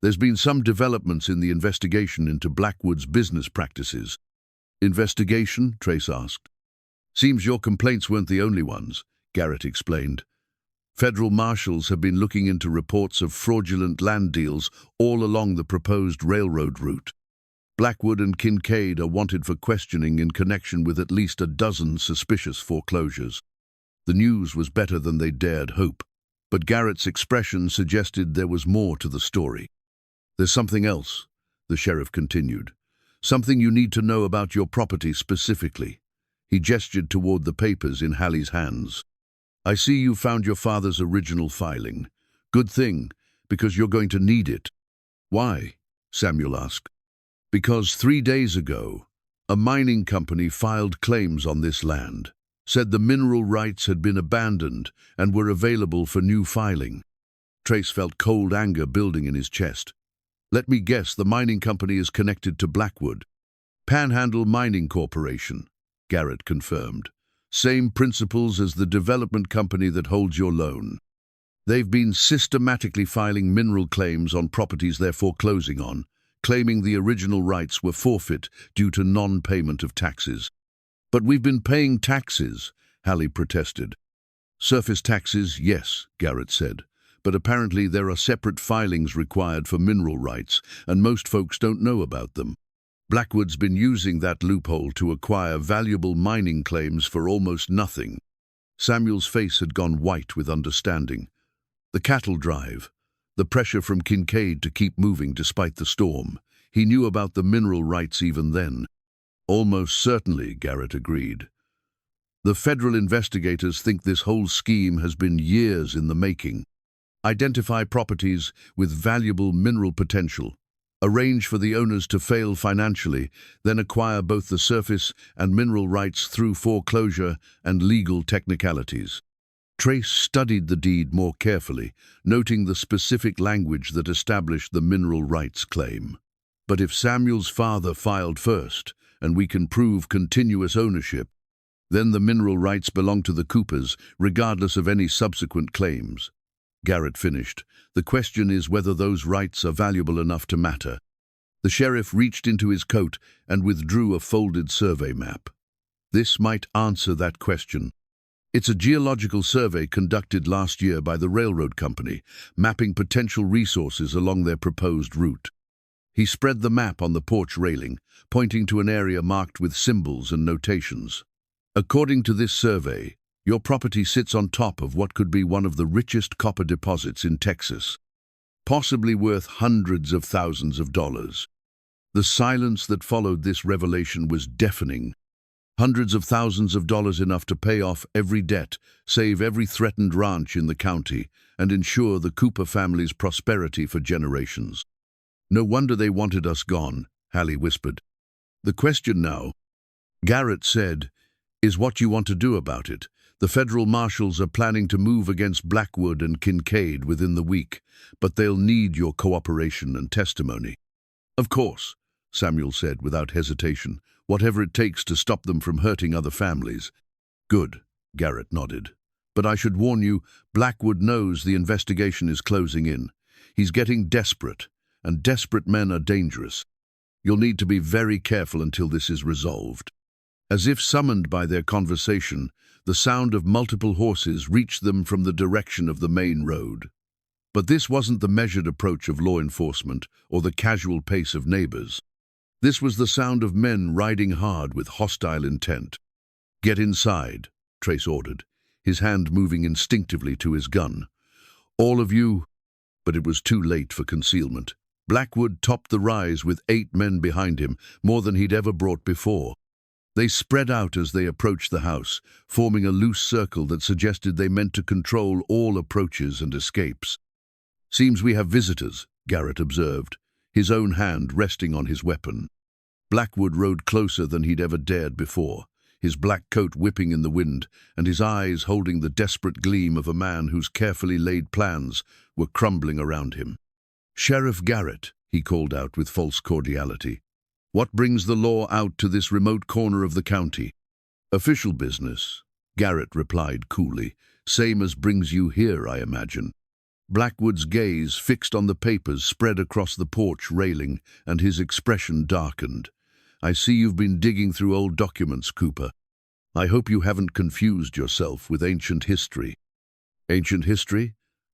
There's been some developments in the investigation into Blackwood's business practices." "Investigation?" Trace asked. "Seems your complaints weren't the only ones," Garrett explained. "Federal marshals have been looking into reports of fraudulent land deals all along the proposed railroad route. Blackwood and Kincaid are wanted for questioning in connection with at least a dozen suspicious foreclosures." The news was better than they dared hope, but Garrett's expression suggested there was more to the story. "There's something else," the sheriff continued. "Something you need to know about your property specifically." He gestured toward the papers in Hallie's hands. "I see you found your father's original filing. Good thing, because you're going to need it." "Why?" Samuel asked. "Because 3 days ago, a mining company filed claims on this land, said the mineral rights had been abandoned and were available for new filing." Trace felt cold anger building in his chest. "Let me guess, the mining company is connected to Blackwood." "Panhandle Mining Corporation," Garrett confirmed. "Same principles as the development company that holds your loan. They've been systematically filing mineral claims on properties they're foreclosing on, claiming the original rights were forfeit due to non-payment of taxes." "But we've been paying taxes," Hallie protested. "Surface taxes, yes," Garrett said. "But apparently there are separate filings required for mineral rights, and most folks don't know about them. Blackwood's been using that loophole to acquire valuable mining claims for almost nothing." Samuel's face had gone white with understanding. The cattle drive, the pressure from Kincaid to keep moving despite the storm. He knew about the mineral rights even then. "Almost certainly," Garrett agreed. "The federal investigators think this whole scheme has been years in the making. Identify properties with valuable mineral potential, Arrange for the owners to fail financially, then acquire both the surface and mineral rights through foreclosure and legal technicalities. Trace studied the deed more carefully, noting the specific language that established the mineral rights claim. But if Samuel's father filed first, and we can prove continuous ownership, then the mineral rights belong to the Coopers, regardless of any subsequent claims. Garrett finished. The question is whether those rights are valuable enough to matter. The sheriff reached into his coat and withdrew a folded survey map. This might answer that question. It's a geological survey conducted last year by the railroad company, mapping potential resources along their proposed route. He spread the map on the porch railing, pointing to an area marked with symbols and notations. According to this survey, your property sits on top of what could be one of the richest copper deposits in Texas, possibly worth hundreds of thousands of dollars. The silence that followed this revelation was deafening. Hundreds of thousands of dollars, enough to pay off every debt, save every threatened ranch in the county, and ensure the Cooper family's prosperity for generations. No wonder they wanted us gone, Hallie whispered. The question now, Garrett said, is what you want to do about it. The federal marshals are planning to move against Blackwood and Kincaid within the week, but they'll need your cooperation and testimony. Of course, Samuel said without hesitation, whatever it takes to stop them from hurting other families. Good, Garrett nodded. But I should warn you, Blackwood knows the investigation is closing in. He's getting desperate, and desperate men are dangerous. You'll need to be very careful until this is resolved. As if summoned by their conversation, the sound of multiple horses reached them from the direction of the main road. But this wasn't the measured approach of law enforcement or the casual pace of neighbors. This was the sound of men riding hard with hostile intent. Get inside, Trace ordered, his hand moving instinctively to his gun. All of you, but it was too late for concealment. Blackwood topped the rise with 8 men behind him, more than he'd ever brought before. They spread out as they approached the house, forming a loose circle that suggested they meant to control all approaches and escapes. Seems we have visitors, Garrett observed, his own hand resting on his weapon. Blackwood rode closer than he'd ever dared before, his black coat whipping in the wind, and his eyes holding the desperate gleam of a man whose carefully laid plans were crumbling around him. Sheriff Garrett, he called out with false cordiality. What brings the law out to this remote corner of the county? Official business, Garrett replied coolly. Same as brings you here, I imagine. Blackwood's gaze fixed on the papers spread across the porch railing, and his expression darkened. I see you've been digging through old documents, Cooper. I hope you haven't confused yourself with ancient history. Ancient history?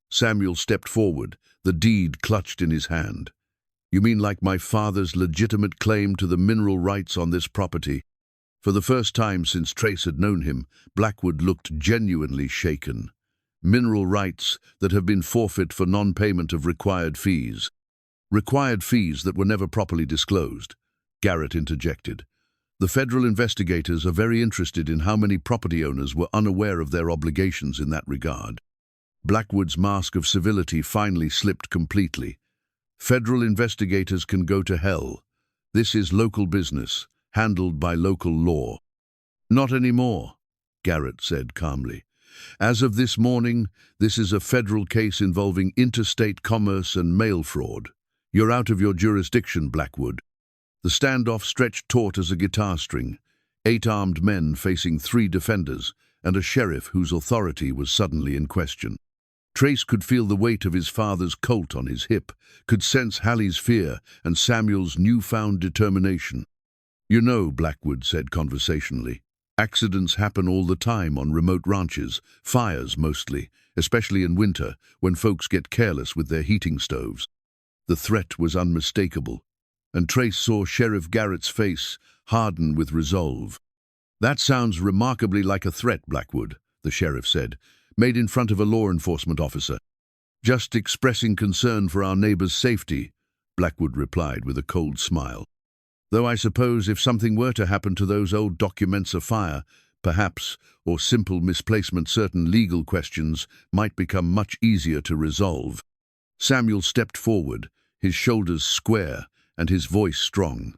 Samuel stepped forward, the deed clutched in his hand. You mean like my father's legitimate claim to the mineral rights on this property? For the first time since Trace had known him, Blackwood looked genuinely shaken. Mineral rights that have been forfeit for non-payment of required fees. Required fees that were never properly disclosed, Garrett interjected. The federal investigators are very interested in how many property owners were unaware of their obligations in that regard. Blackwood's mask of civility finally slipped completely. Federal investigators can go to hell. This is local business, handled by local law. Not anymore, Garrett said calmly. As of this morning, this is a federal case involving interstate commerce and mail fraud. You're out of your jurisdiction, Blackwood. The standoff stretched taut as a guitar string, 8 armed men facing 3 defenders, and a sheriff whose authority was suddenly in question. Trace could feel the weight of his father's Colt on his hip, could sense Hallie's fear and Samuel's newfound determination. You know, Blackwood said conversationally, accidents happen all the time on remote ranches, fires mostly, especially in winter, when folks get careless with their heating stoves. The threat was unmistakable, and Trace saw Sheriff Garrett's face harden with resolve. That sounds remarkably like a threat, Blackwood, the sheriff said, made in front of a law enforcement officer. Just expressing concern for our neighbor's safety, Blackwood replied with a cold smile. Though I suppose if something were to happen to those old documents of fire, perhaps, or simple misplacement, certain legal questions might become much easier to resolve. Samuel stepped forward, his shoulders square and his voice strong.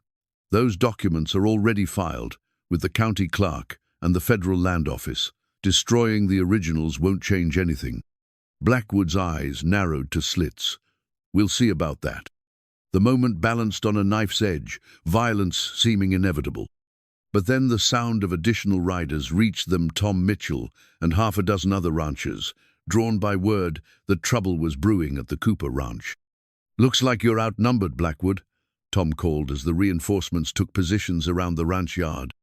"Those documents are already filed with the county clerk and the federal land office. Destroying the originals won't change anything." Blackwood's eyes narrowed to slits. "We'll see about that." The moment balanced on a knife's edge, violence seeming inevitable. But then the sound of additional riders reached them, Tom Mitchell and half a dozen other ranchers, drawn by word that trouble was brewing at the Cooper ranch. "Looks like you're outnumbered, Blackwood," Tom called as the reinforcements took positions around the ranch yard.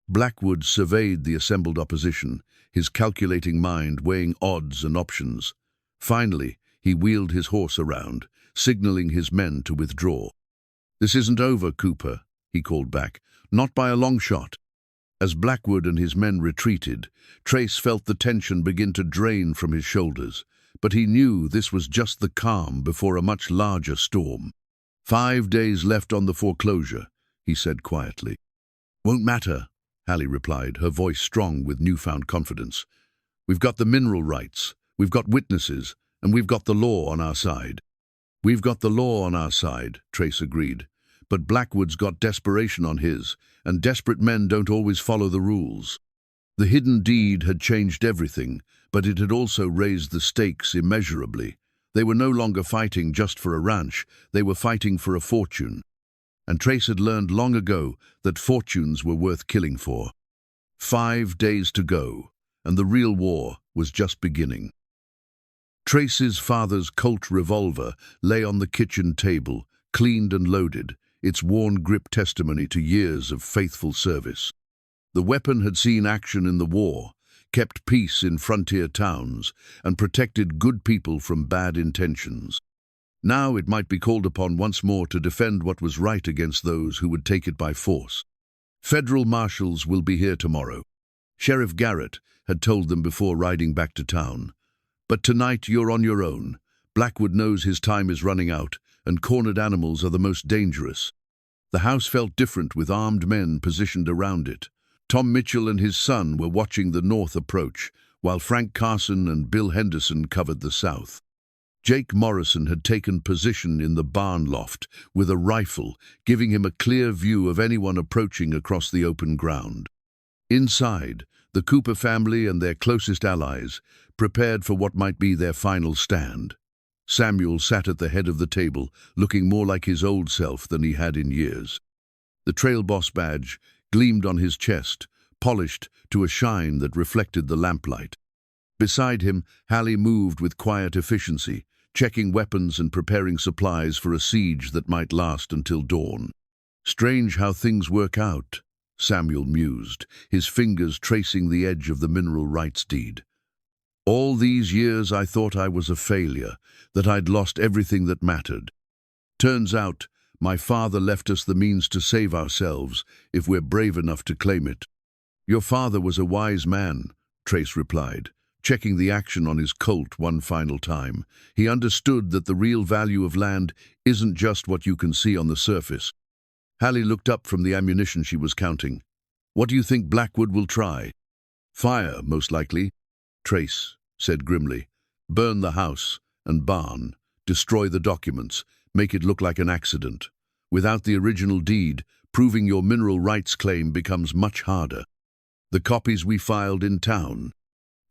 Blackwood surveyed the assembled opposition, his calculating mind weighing odds and options. Finally, he wheeled his horse around, signaling his men to withdraw. "This isn't over, Cooper," he called back. "Not by a long shot." As Blackwood and his men retreated, Trace felt the tension begin to drain from his shoulders, but he knew this was just the calm before a much larger storm. "5 days left on the foreclosure," he said quietly. "Won't matter," Hallie replied, her voice strong with newfound confidence. "We've got the mineral rights, we've got witnesses, and we've got the law on our side." "We've got the law on our side," Trace agreed. "But Blackwood's got desperation on his, and desperate men don't always follow the rules." The hidden deed had changed everything, but it had also raised the stakes immeasurably. They were no longer fighting just for a ranch, they were fighting for a fortune. And Trace had learned long ago that fortunes were worth killing for. 5 days to go, and the real war was just beginning. Trace's father's Colt revolver lay on the kitchen table, cleaned and loaded, its worn grip testimony to years of faithful service. The weapon had seen action in the war, kept peace in frontier towns, and protected good people from bad intentions. Now it might be called upon once more to defend what was right against those who would take it by force. "Federal marshals will be here tomorrow," Sheriff Garrett had told them before riding back to town. "But tonight you're on your own. Blackwood knows his time is running out, and cornered animals are the most dangerous." The house felt different with armed men positioned around it. Tom Mitchell and his son were watching the north approach, while Frank Carson and Bill Henderson covered the south. Jake Morrison had taken position in the barn loft with a rifle, giving him a clear view of anyone approaching across the open ground. Inside, the Cooper family and their closest allies prepared for what might be their final stand. Samuel sat at the head of the table, looking more like his old self than he had in years. The trail boss badge gleamed on his chest, polished to a shine that reflected the lamplight. Beside him, Hallie moved with quiet efficiency, checking weapons and preparing supplies for a siege that might last until dawn. "Strange how things work out," Samuel mused, his fingers tracing the edge of the mineral rights deed. "All these years I thought I was a failure, that I'd lost everything that mattered. Turns out, my father left us the means to save ourselves if we're brave enough to claim it." "Your father was a wise man," Trace replied, checking the action on his Colt one final time. "He understood that the real value of land isn't just what you can see on the surface." Hallie looked up from the ammunition she was counting. "What do you think Blackwood will try?" "Fire, most likely," Trace said grimly. "Burn the house and barn, destroy the documents, make it look like an accident. Without the original deed, proving your mineral rights claim becomes much harder. The copies we filed in town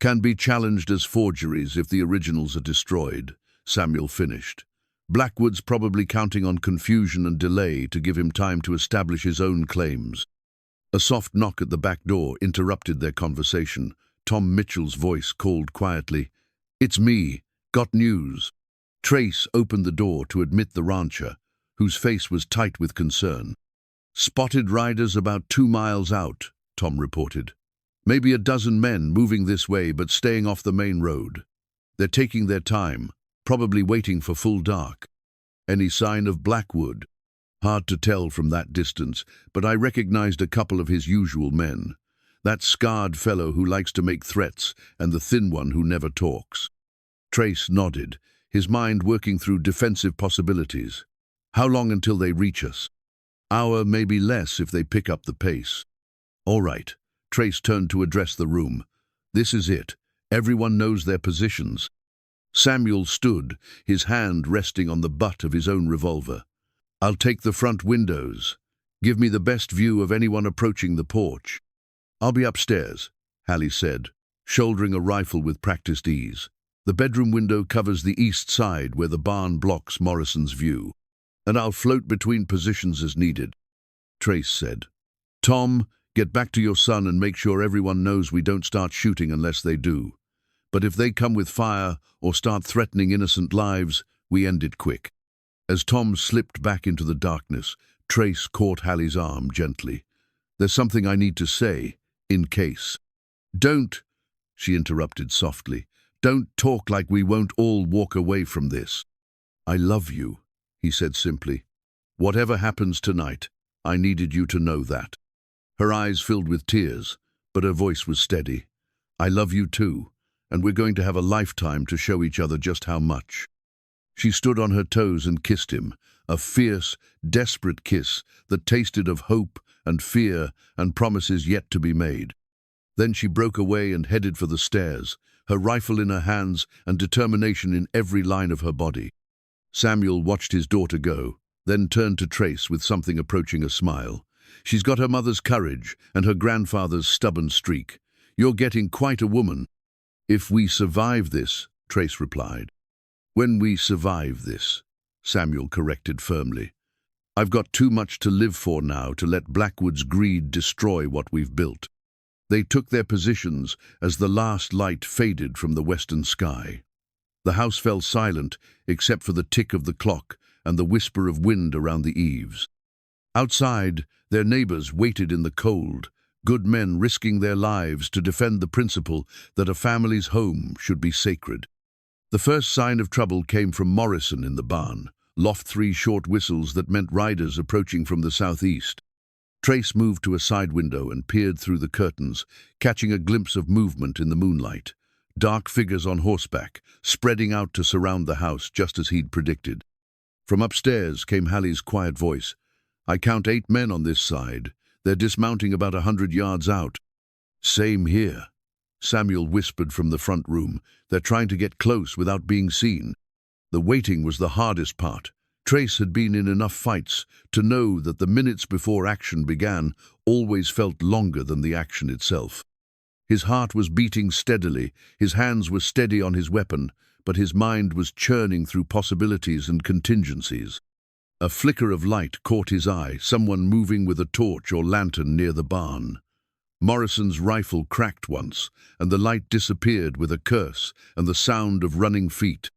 can be challenged as forgeries if the originals are destroyed," Samuel finished. "Blackwood's probably counting on confusion and delay to give him time to establish his own claims." A soft knock at the back door interrupted their conversation. Tom Mitchell's voice called quietly, "It's me. Got news." Trace opened the door to admit the rancher, whose face was tight with concern. "Spotted riders about 2 miles out," Tom reported. "Maybe a dozen men moving this way but staying off the main road. They're taking their time, probably waiting for full dark." "Any sign of Blackwood?" "Hard to tell from that distance, but I recognized a couple of his usual men. That scarred fellow who likes to make threats and the thin one who never talks." Trace nodded, his mind working through defensive possibilities. "How long until they reach us?" "Hour, maybe less if they pick up the pace." "All right." Trace turned to address the room. "This is it. Everyone knows their positions." Samuel stood, his hand resting on the butt of his own revolver. I'll take the front windows. Give me the best view of anyone approaching the porch. I'll be upstairs, Hallie said, shouldering a rifle with practiced ease. The bedroom window covers the east side where the barn blocks Morrison's view, and I'll float between positions as needed, Trace said. Tom, get back to your son and make sure everyone knows we don't start shooting unless they do. But if they come with fire or start threatening innocent lives, we end it quick. As Tom slipped back into the darkness, Trace caught Hallie's arm gently. There's something I need to say, in case. Don't, she interrupted softly. Don't talk like we won't all walk away from this. I love you, he said simply. Whatever happens tonight, I needed you to know that. Her eyes filled with tears, but her voice was steady. I love you too, and we're going to have a lifetime to show each other just how much. She stood on her toes and kissed him, a fierce, desperate kiss that tasted of hope and fear and promises yet to be made. Then she broke away and headed for the stairs, her rifle in her hands and determination in every line of her body. Samuel watched his daughter go, then turned to Trace with something approaching a smile. She's got her mother's courage and her grandfather's stubborn streak. You're getting quite a woman. If we survive this, Trace replied. When we survive this, Samuel corrected firmly. I've got too much to live for now to let Blackwood's greed destroy what we've built. They took their positions as the last light faded from the western sky. The house fell silent except for the tick of the clock and the whisper of wind around the eaves. Outside, their neighbors waited in the cold, good men risking their lives to defend the principle that a family's home should be sacred. The first sign of trouble came from Morrison in the barn, loft 3 short whistles that meant riders approaching from the southeast. Trace moved to a side window and peered through the curtains, catching a glimpse of movement in the moonlight. Dark figures on horseback, spreading out to surround the house just as he'd predicted. From upstairs came Hallie's quiet voice. I count 8 men on this side. They're dismounting about 100 yards out. Same here, Samuel whispered from the front room. They're trying to get close without being seen. The waiting was the hardest part. Trace had been in enough fights to know that the minutes before action began always felt longer than the action itself. His heart was beating steadily, his hands were steady on his weapon, but his mind was churning through possibilities and contingencies. A flicker of light caught his eye, someone moving with a torch or lantern near the barn. Morrison's rifle cracked once, and the light disappeared with a curse and the sound of running feet.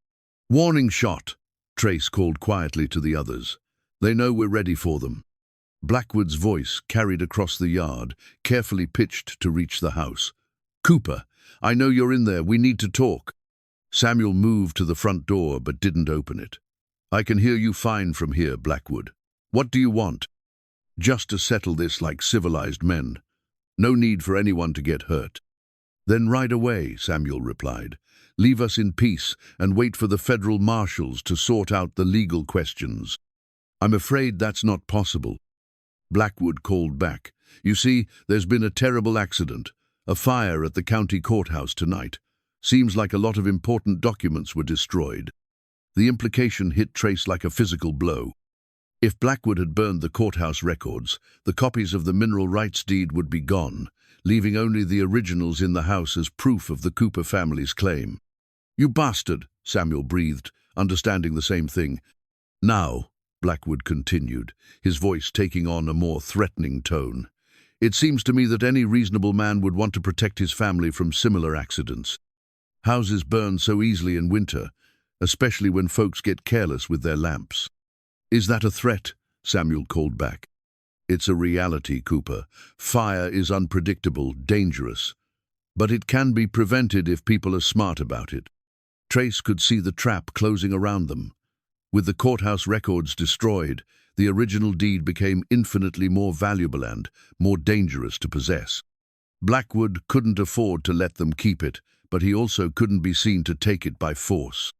Warning shot, Trace called quietly to the others. They know we're ready for them. Blackwood's voice carried across the yard, carefully pitched to reach the house. Cooper, I know you're in there. We need to talk. Samuel moved to the front door but didn't open it. I can hear you fine from here, Blackwood. What do you want? Just to settle this like civilized men. No need for anyone to get hurt. Then ride away, Samuel replied. Leave us in peace and wait for the federal marshals to sort out the legal questions. I'm afraid that's not possible. Blackwood called back. You see, there's been a terrible accident. A fire at the county courthouse tonight. Seems like a lot of important documents were destroyed. The implication hit Trace like a physical blow. If Blackwood had burned the courthouse records, the copies of the mineral rights deed would be gone, leaving only the originals in the house as proof of the Cooper family's claim. You bastard, Samuel breathed, understanding the same thing. Now, Blackwood continued, his voice taking on a more threatening tone. It seems to me that any reasonable man would want to protect his family from similar accidents. Houses burn so easily in winter, especially when folks get careless with their lamps. Is that a threat? Samuel called back. It's a reality, Cooper. Fire is unpredictable, dangerous. But it can be prevented if people are smart about it. Trace could see the trap closing around them. With the courthouse records destroyed, the original deed became infinitely more valuable and more dangerous to possess. Blackwood couldn't afford to let them keep it, but he also couldn't be seen to take it by force.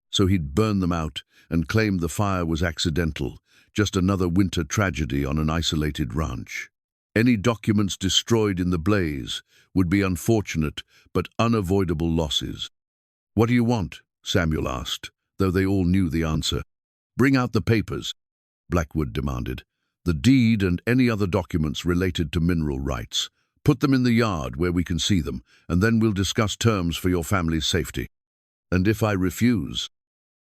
So he'd burn them out and claim the fire was accidental, just another winter tragedy on an isolated ranch. Any documents destroyed in the blaze would be unfortunate but unavoidable losses. What do you want? Samuel asked, though they all knew the answer. Bring out the papers. Blackwood demanded. "The deed and any other documents related to mineral rights. Put them in the yard where we can see them, and then we'll discuss terms for your family's safety." "And if I refuse?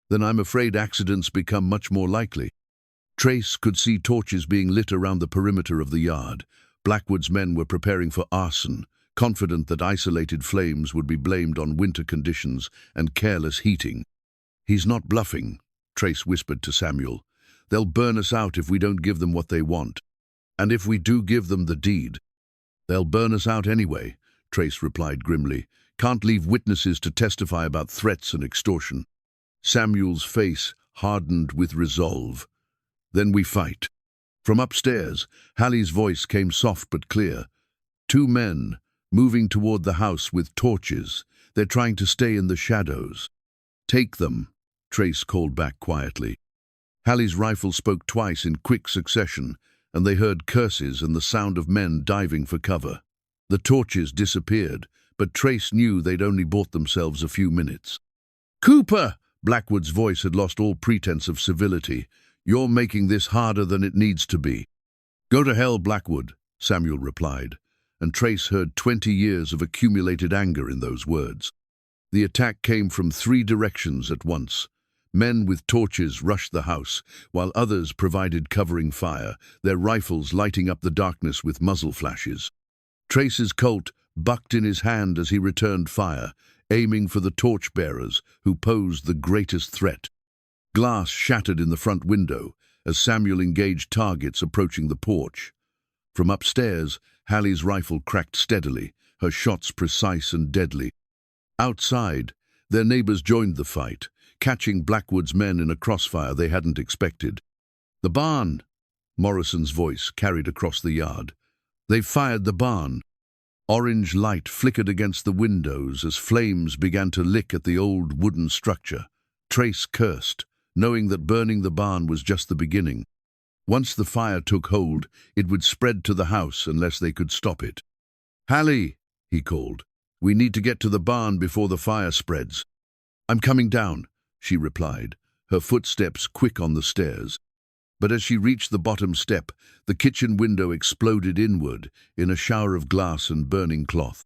Then I'm afraid accidents become much more likely." Trace could see torches being lit around the perimeter of the yard. Blackwood's men were preparing for arson, confident that isolated flames would be blamed on winter conditions and careless heating. "He's not bluffing," Trace whispered to Samuel. "They'll burn us out if we don't give them what they want. And if we do give them the deed." "They'll burn us out anyway," Trace replied grimly. "Can't leave witnesses to testify about threats and extortion." Samuel's face hardened with resolve. "Then we fight." From upstairs, Hallie's voice came soft but clear. "Two men, moving toward the house with torches. They're trying to stay in the shadows." "Take them," Trace called back quietly. Hallie's rifle spoke twice in quick succession, and they heard curses and the sound of men diving for cover. The torches disappeared, but Trace knew they'd only bought themselves a few minutes. "Cooper!" Blackwood's voice had lost all pretense of civility. "You're making this harder than it needs to be." "Go to hell, Blackwood," Samuel replied, and Trace heard 20 years of accumulated anger in those words. The attack came from 3 directions at once. Men with torches rushed the house, while others provided covering fire, their rifles lighting up the darkness with muzzle flashes. Trace's Colt bucked in his hand as he returned fire, aiming for the torch-bearers who posed the greatest threat. Glass shattered in the front window as Samuel engaged targets approaching the porch. From upstairs, Hallie's rifle cracked steadily, her shots precise and deadly. Outside, their neighbors joined the fight, catching Blackwood's men in a crossfire they hadn't expected. "The barn!" Morrison's voice carried across the yard. "They've fired the barn." Orange light flickered against the windows as flames began to lick at the old wooden structure. Trace cursed, knowing that burning the barn was just the beginning. Once the fire took hold, it would spread to the house unless they could stop it. "Hallie," he called, "we need to get to the barn before the fire spreads." "I'm coming down," she replied, her footsteps quick on the stairs. But as she reached the bottom step, the kitchen window exploded inward in a shower of glass and burning cloth.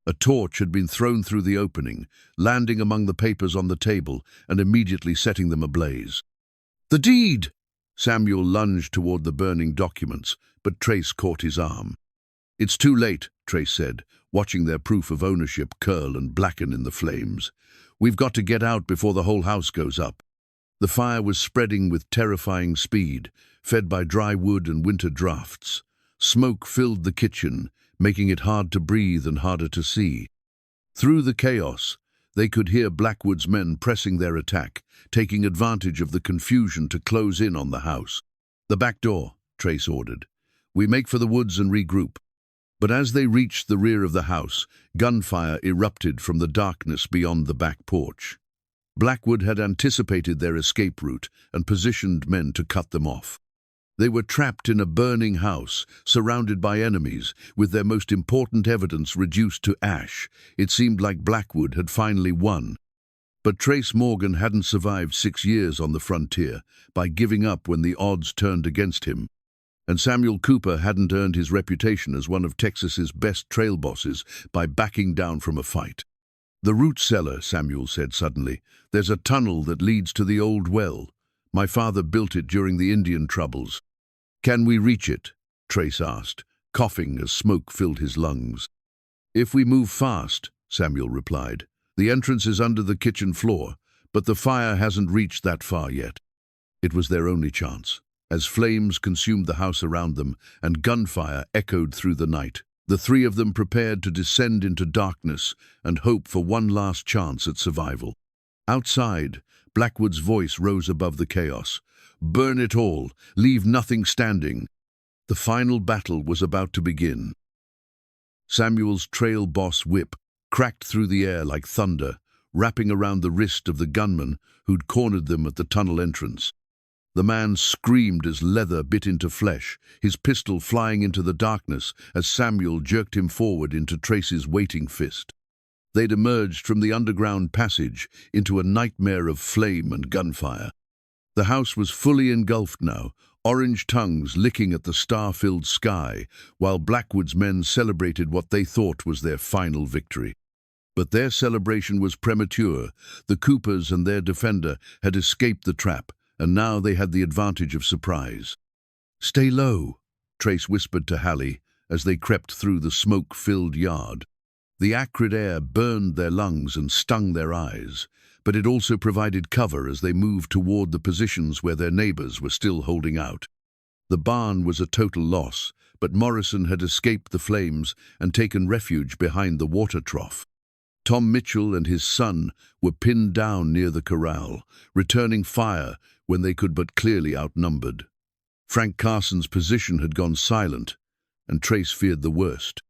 A torch had been thrown through the opening, landing among the papers on the table and immediately setting them ablaze. "The deed!" Samuel lunged toward the burning documents, but Trace caught his arm. "It's too late," Trace said, watching their proof of ownership curl and blacken in the flames. "We've got to get out before the whole house goes up." The fire was spreading with terrifying speed, fed by dry wood and winter drafts. Smoke filled the kitchen, making it hard to breathe and harder to see. Through the chaos, they could hear Blackwood's men pressing their attack, taking advantage of the confusion to close in on the house. "The back door," Trace ordered. "We make for the woods and regroup." But as they reached the rear of the house, gunfire erupted from the darkness beyond the back porch. Blackwood had anticipated their escape route and positioned men to cut them off. They were trapped in a burning house, surrounded by enemies, with their most important evidence reduced to ash. It seemed like Blackwood had finally won. But Trace Morgan hadn't survived 6 years on the frontier by giving up when the odds turned against him. And Samuel Cooper hadn't earned his reputation as one of Texas's best trail bosses by backing down from a fight. "The root cellar," Samuel said suddenly. "There's a tunnel that leads to the old well. My father built it during the Indian troubles." "Can we reach it?" Trace asked, coughing as smoke filled his lungs. "If we move fast," Samuel replied. "The entrance is under the kitchen floor, but the fire hasn't reached that far yet." It was their only chance, as flames consumed the house around them and gunfire echoed through the night. The 3 of them prepared to descend into darkness and hope for one last chance at survival. Outside, Blackwood's voice rose above the chaos. "Burn it all, leave nothing standing." The final battle was about to begin. Samuel's trail boss whip cracked through the air like thunder, wrapping around the wrist of the gunman who'd cornered them at the tunnel entrance. The man screamed as leather bit into flesh, his pistol flying into the darkness as Samuel jerked him forward into Trace's waiting fist. They'd emerged from the underground passage into a nightmare of flame and gunfire. The house was fully engulfed now, orange tongues licking at the star-filled sky, while Blackwood's men celebrated what they thought was their final victory. But their celebration was premature. The Coopers and their defender had escaped the trap, and now they had the advantage of surprise. "Stay low," Trace whispered to Hallie as they crept through the smoke-filled yard. The acrid air burned their lungs and stung their eyes, but it also provided cover as they moved toward the positions where their neighbors were still holding out. The barn was a total loss, but Morrison had escaped the flames and taken refuge behind the water trough. Tom Mitchell and his son were pinned down near the corral, returning fire when they could but clearly outnumbered. Frank Carson's position had gone silent, and Trace feared the worst.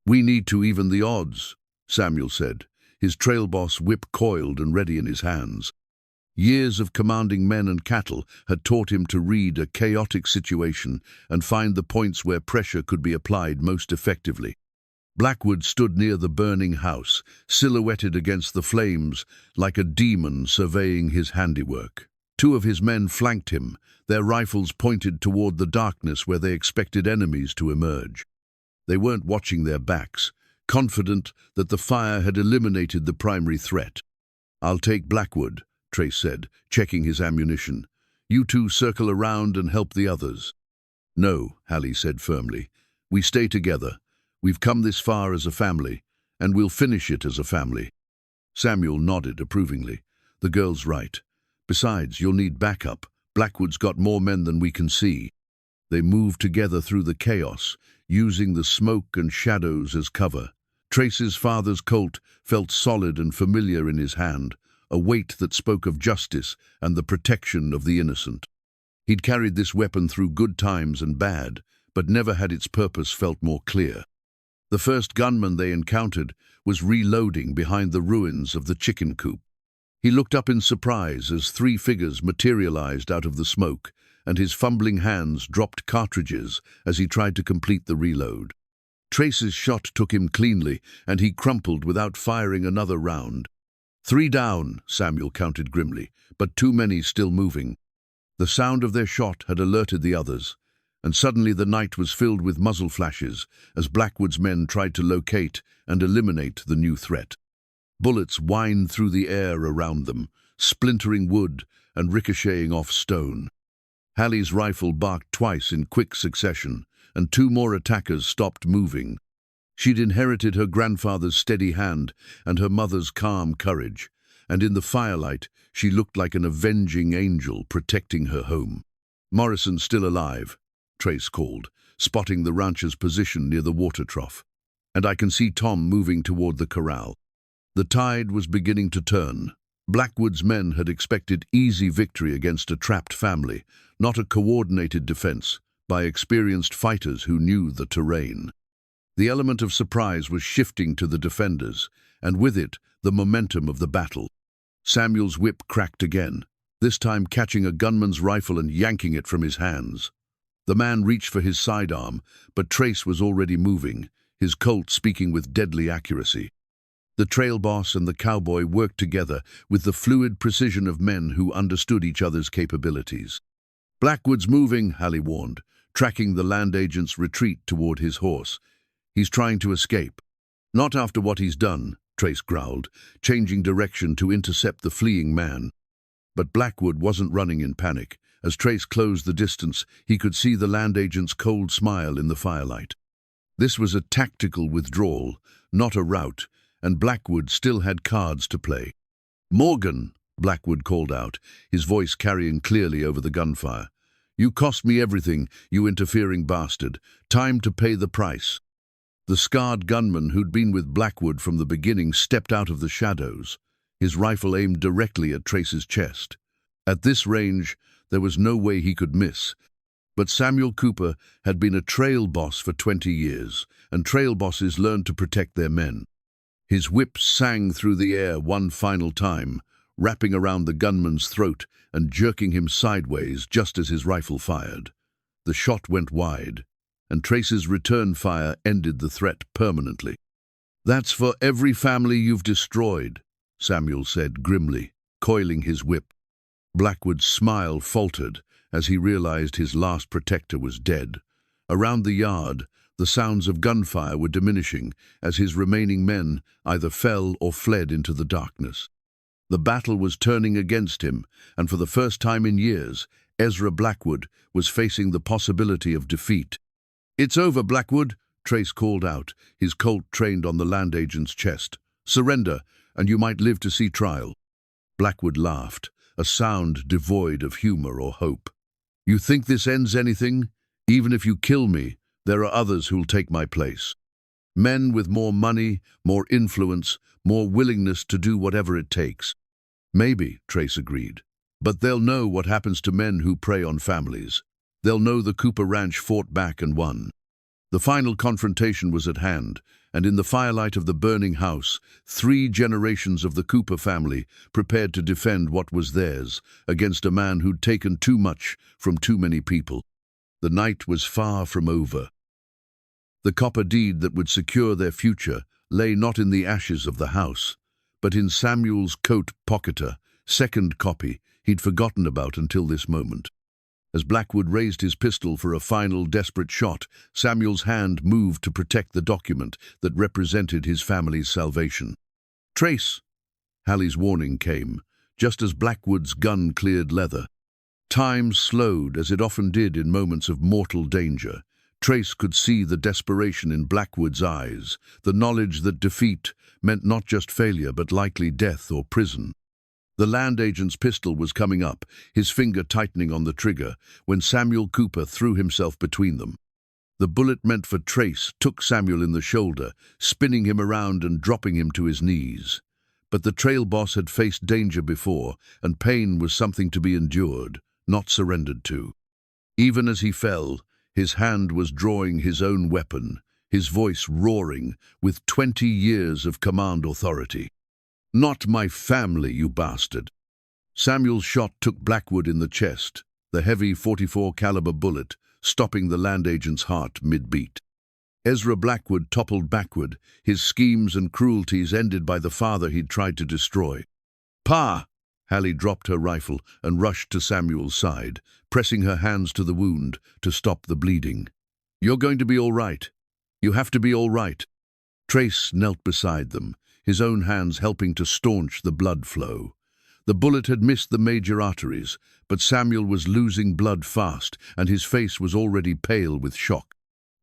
"We need to even the odds," Samuel said, his trail boss whip coiled and ready in his hands. Years of commanding men and cattle had taught him to read a chaotic situation and find the points where pressure could be applied most effectively. Blackwood stood near the burning house, silhouetted against the flames like a demon surveying his handiwork. Two of his men flanked him, their rifles pointed toward the darkness where they expected enemies to emerge. They weren't watching their backs, confident that the fire had eliminated the primary threat. "I'll take Blackwood," Trace said, checking his ammunition. "You two circle around and help the others." "No," Hallie said firmly. "We stay together. We've come this far as a family, and we'll finish it as a family." Samuel nodded approvingly. "The girl's right. Besides, you'll need backup. Blackwood's got more men than we can see." They moved together through the chaos, using the smoke and shadows as cover. Trace's father's Colt felt solid and familiar in his hand, a weight that spoke of justice and the protection of the innocent. He'd carried this weapon through good times and bad, but never had its purpose felt more clear. The first gunman they encountered was reloading behind the ruins of the chicken coop. He looked up in surprise as three figures materialized out of the smoke, and his fumbling hands dropped cartridges as he tried to complete the reload. Trace's shot took him cleanly, and he crumpled without firing another round. "3 down," Samuel counted grimly, but too many still moving. The sound of their shot had alerted the others, and suddenly the night was filled with muzzle flashes as Blackwood's men tried to locate and eliminate the new threat. Bullets whined through the air around them, splintering wood and ricocheting off stone. Hallie's rifle barked twice in quick succession, and 2 more attackers stopped moving. She'd inherited her grandfather's steady hand and her mother's calm courage, and in the firelight she looked like an avenging angel protecting her home. "Morrison's still alive," Trace called, spotting the rancher's position near the water trough. "And I can see Tom moving toward the corral." The tide was beginning to turn. Blackwood's men had expected easy victory against a trapped family, not a coordinated defense, by experienced fighters who knew the terrain. The element of surprise was shifting to the defenders, and with it, the momentum of the battle. Samuel's whip cracked again, this time catching a gunman's rifle and yanking it from his hands. The man reached for his sidearm, but Trace was already moving, his Colt speaking with deadly accuracy. The trail boss and the cowboy worked together with the fluid precision of men who understood each other's capabilities. "Blackwood's moving," Hallie warned, tracking the land agent's retreat toward his horse. "He's trying to escape." "Not after what he's done," Trace growled, changing direction to intercept the fleeing man. But Blackwood wasn't running in panic. As Trace closed the distance, he could see the land agent's cold smile in the firelight. This was a tactical withdrawal, not a rout, and Blackwood still had cards to play. "Morgan," Blackwood called out, his voice carrying clearly over the gunfire. "You cost me everything, you interfering bastard. Time to pay the price." The scarred gunman who'd been with Blackwood from the beginning stepped out of the shadows, his rifle aimed directly at Trace's chest. At this range, there was no way he could miss. But Samuel Cooper had been a trail boss for 20 years, and trail bosses learned to protect their men. His whip sang through the air one final time, wrapping around the gunman's throat and jerking him sideways just as his rifle fired. The shot went wide, and Trace's return fire ended the threat permanently. "That's for every family you've destroyed," Samuel said grimly, coiling his whip. Blackwood's smile faltered as he realized his last protector was dead. Around the yard, the sounds of gunfire were diminishing as his remaining men either fell or fled into the darkness. The battle was turning against him, and for the first time in years, Ezra Blackwood was facing the possibility of defeat. "It's over, Blackwood," Trace called out, his Colt trained on the land agent's chest. "Surrender, and you might live to see trial." Blackwood laughed, a sound devoid of humor or hope. "You think this ends anything? Even if you kill me, there are others who'll take my place. Men with more money, more influence, more willingness to do whatever it takes." "Maybe," Trace agreed. "But they'll know what happens to men who prey on families. They'll know the Cooper Ranch fought back and won." The final confrontation was at hand, and in the firelight of the burning house, 3 generations of the Cooper family prepared to defend what was theirs against a man who'd taken too much from too many people. The night was far from over. The copper deed that would secure their future lay not in the ashes of the house, but in Samuel's coat pocketer, second copy he'd forgotten about until this moment. As Blackwood raised his pistol for a final desperate shot, Samuel's hand moved to protect the document that represented his family's salvation. "Trace!" Hallie's warning came, just as Blackwood's gun cleared leather. Time slowed, as it often did in moments of mortal danger. Trace could see the desperation in Blackwood's eyes, the knowledge that defeat meant not just failure but likely death or prison. The land agent's pistol was coming up, his finger tightening on the trigger, when Samuel Cooper threw himself between them. The bullet meant for Trace took Samuel in the shoulder, spinning him around and dropping him to his knees. But the trail boss had faced danger before, and pain was something to be endured, not surrendered to. Even as he fell, his hand was drawing his own weapon, his voice roaring with 20 years of command authority. "Not my family, you bastard!" Samuel's shot took Blackwood in the chest, the heavy .44 caliber bullet stopping the land agent's heart mid-beat. Ezra Blackwood toppled backward, his schemes and cruelties ended by the father he'd tried to destroy. "Pa!" Hallie dropped her rifle and rushed to Samuel's side, pressing her hands to the wound to stop the bleeding. "You're going to be all right. You have to be all right." Trace knelt beside them, his own hands helping to staunch the blood flow. The bullet had missed the major arteries, but Samuel was losing blood fast, and his face was already pale with shock.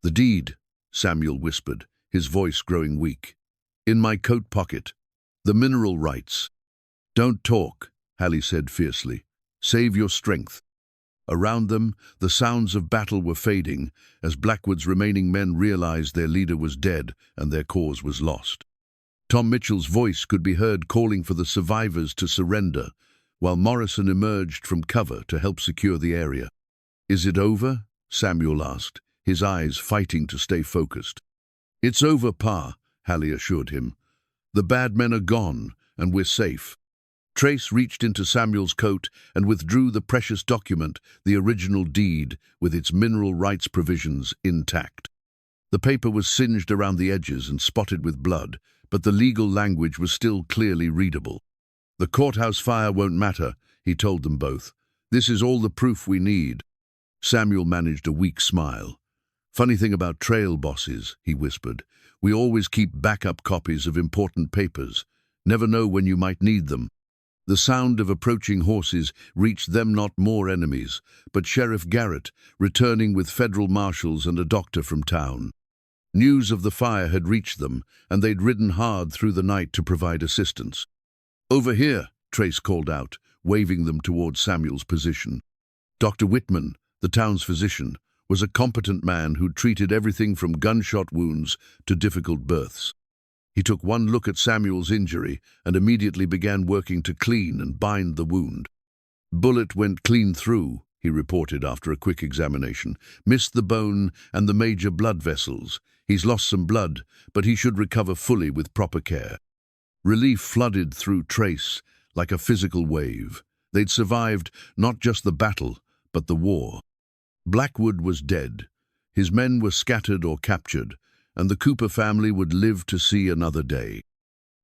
"The deed," Samuel whispered, his voice growing weak. "In my coat pocket. The mineral rights." "Don't talk," Hallie said fiercely. "Save your strength." Around them, the sounds of battle were fading, as Blackwood's remaining men realized their leader was dead and their cause was lost. Tom Mitchell's voice could be heard calling for the survivors to surrender, while Morrison emerged from cover to help secure the area. "Is it over?" Samuel asked, his eyes fighting to stay focused. "It's over, Pa," Hallie assured him. "The bad men are gone, and we're safe." Trace reached into Samuel's coat and withdrew the precious document, the original deed, with its mineral rights provisions intact. The paper was singed around the edges and spotted with blood, but the legal language was still clearly readable. "The courthouse fire won't matter," he told them both. "This is all the proof we need." Samuel managed a weak smile. "Funny thing about trail bosses," he whispered. "We always keep backup copies of important papers. Never know when you might need them." The sound of approaching horses reached them, not more enemies, but Sheriff Garrett, returning with federal marshals and a doctor from town. News of the fire had reached them, and they'd ridden hard through the night to provide assistance. "Over here," Trace called out, waving them towards Samuel's position. Dr. Whitman, the town's physician, was a competent man who'd treated everything from gunshot wounds to difficult births. He took one look at Samuel's injury and immediately began working to clean and bind the wound. "Bullet went clean through," he reported after a quick examination. "Missed the bone and the major blood vessels. He's lost some blood, but he should recover fully with proper care." Relief flooded through Trace like a physical wave. They'd survived not just the battle, but the war. Blackwood was dead. His men were scattered or captured, and the Cooper family would live to see another day.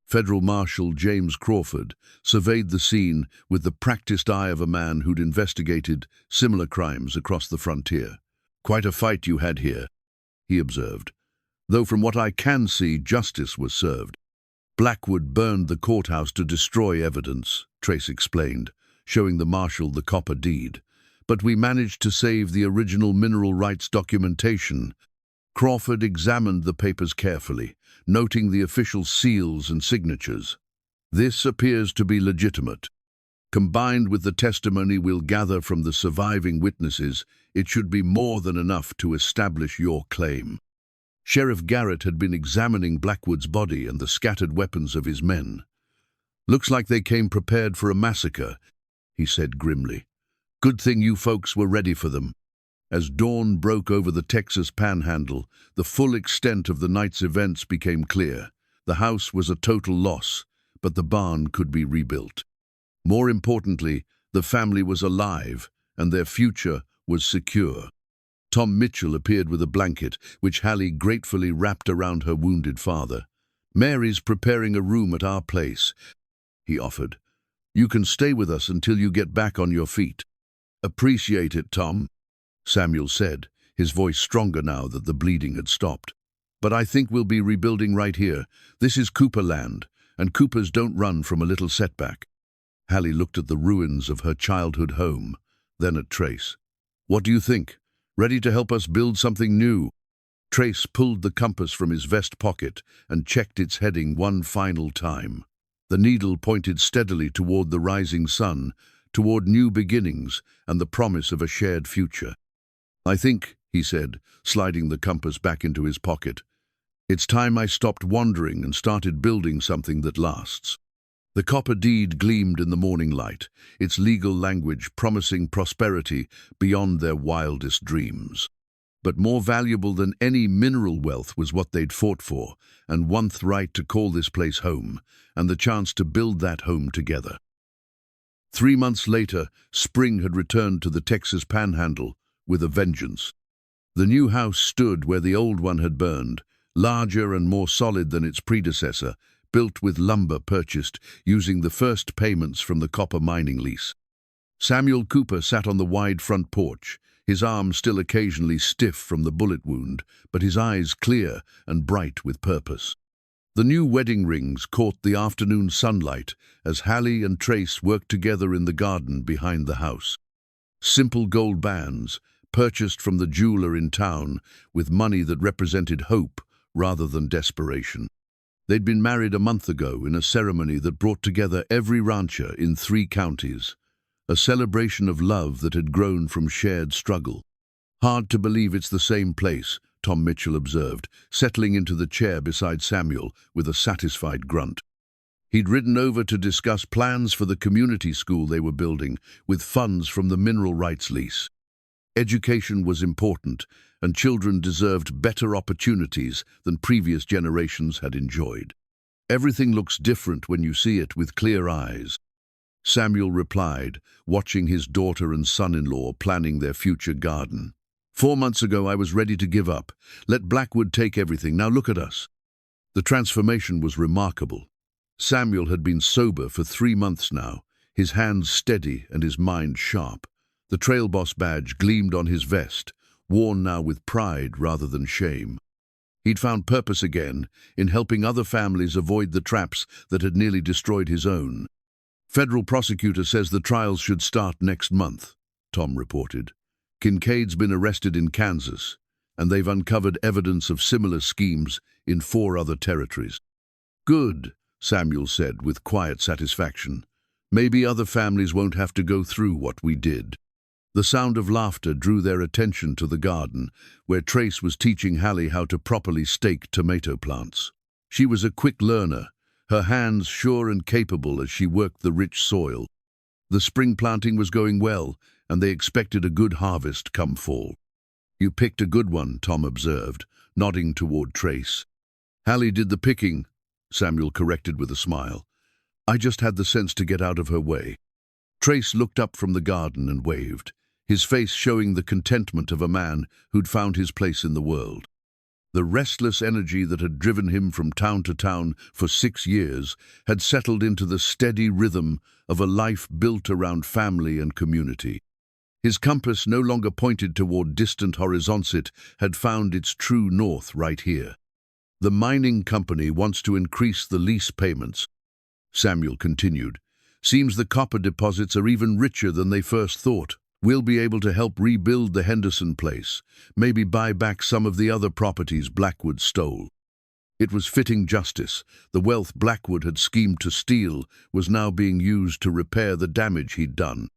Federal Marshal James Crawford surveyed the scene with the practiced eye of a man who'd investigated similar crimes across the frontier. "Quite a fight you had here," he observed. "Though from what I can see, justice was served." "Blackwood burned the courthouse to destroy evidence," Trace explained, showing the marshal the copper deed. "But we managed to save the original mineral rights documentation." Crawford examined the papers carefully, noting the official seals and signatures. "This appears to be legitimate. Combined with the testimony we'll gather from the surviving witnesses, it should be more than enough to establish your claim." Sheriff Garrett had been examining Blackwood's body and the scattered weapons of his men. "Looks like they came prepared for a massacre," he said grimly. "Good thing you folks were ready for them." As dawn broke over the Texas Panhandle, the full extent of the night's events became clear. The house was a total loss, but the barn could be rebuilt. More importantly, the family was alive, and their future was secure. Tom Mitchell appeared with a blanket, which Hallie gratefully wrapped around her wounded father. "Mary's preparing a room at our place," he offered. "You can stay with us until you get back on your feet." "Appreciate it, Tom," Samuel said, his voice stronger now that the bleeding had stopped. "But I think we'll be rebuilding right here. This is Cooper land, and Coopers don't run from a little setback." Hallie looked at the ruins of her childhood home, then at Trace. "What do you think? Ready to help us build something new?" Trace pulled the compass from his vest pocket and checked its heading one final time. The needle pointed steadily toward the rising sun, toward new beginnings and the promise of a shared future. "I think," he said, sliding the compass back into his pocket, "it's time I stopped wandering and started building something that lasts." The copper deed gleamed in the morning light, its legal language promising prosperity beyond their wildest dreams. But more valuable than any mineral wealth was what they'd fought for, and one's right to call this place home, and the chance to build that home together. 3 months later, spring had returned to the Texas Panhandle with a vengeance. The new house stood where the old one had burned, larger and more solid than its predecessor, built with lumber purchased using the first payments from the copper mining lease. Samuel Cooper sat on the wide front porch, his arm still occasionally stiff from the bullet wound, but his eyes clear and bright with purpose. The new wedding rings caught the afternoon sunlight as Hallie and Trace worked together in the garden behind the house. Simple gold bands, purchased from the jeweler in town with money that represented hope rather than desperation. They'd been married a month ago in a ceremony that brought together every rancher in 3 counties, a celebration of love that had grown from shared struggle. "Hard to believe it's the same place," Tom Mitchell observed, settling into the chair beside Samuel with a satisfied grunt. He'd ridden over to discuss plans for the community school they were building with funds from the mineral rights lease. Education was important, and children deserved better opportunities than previous generations had enjoyed. "Everything looks different when you see it with clear eyes," Samuel replied, watching his daughter and son-in-law planning their future garden. 4 months ago I was ready to give up. Let Blackwood take everything. Now look at us." The transformation was remarkable. Samuel had been sober for 3 months now, his hands steady and his mind sharp. The trail boss badge gleamed on his vest, worn now with pride rather than shame. He'd found purpose again in helping other families avoid the traps that had nearly destroyed his own. "Federal prosecutor says the trials should start next month," Tom reported. "Kincaid's been arrested in Kansas, and they've uncovered evidence of similar schemes in 4 other territories." "Good," Samuel said with quiet satisfaction. "Maybe other families won't have to go through what we did." The sound of laughter drew their attention to the garden, where Trace was teaching Hallie how to properly stake tomato plants. She was a quick learner, her hands sure and capable as she worked the rich soil. The spring planting was going well, and they expected a good harvest come fall. "You picked a good one," Tom observed, nodding toward Trace. "Hallie did the picking," Samuel corrected with a smile. "I just had the sense to get out of her way." Trace looked up from the garden and waved, his face showing the contentment of a man who'd found his place in the world. The restless energy that had driven him from town to town for 6 years had settled into the steady rhythm of a life built around family and community. His compass no longer pointed toward distant horizons, it had found its true north right here. The mining company wants to increase the lease payments, Samuel continued. Seems the copper deposits are even richer than they first thought. We'll be able to help rebuild the Henderson place, maybe buy back some of the other properties Blackwood stole. It was fitting justice. The wealth Blackwood had schemed to steal was now being used to repair the damage he'd done.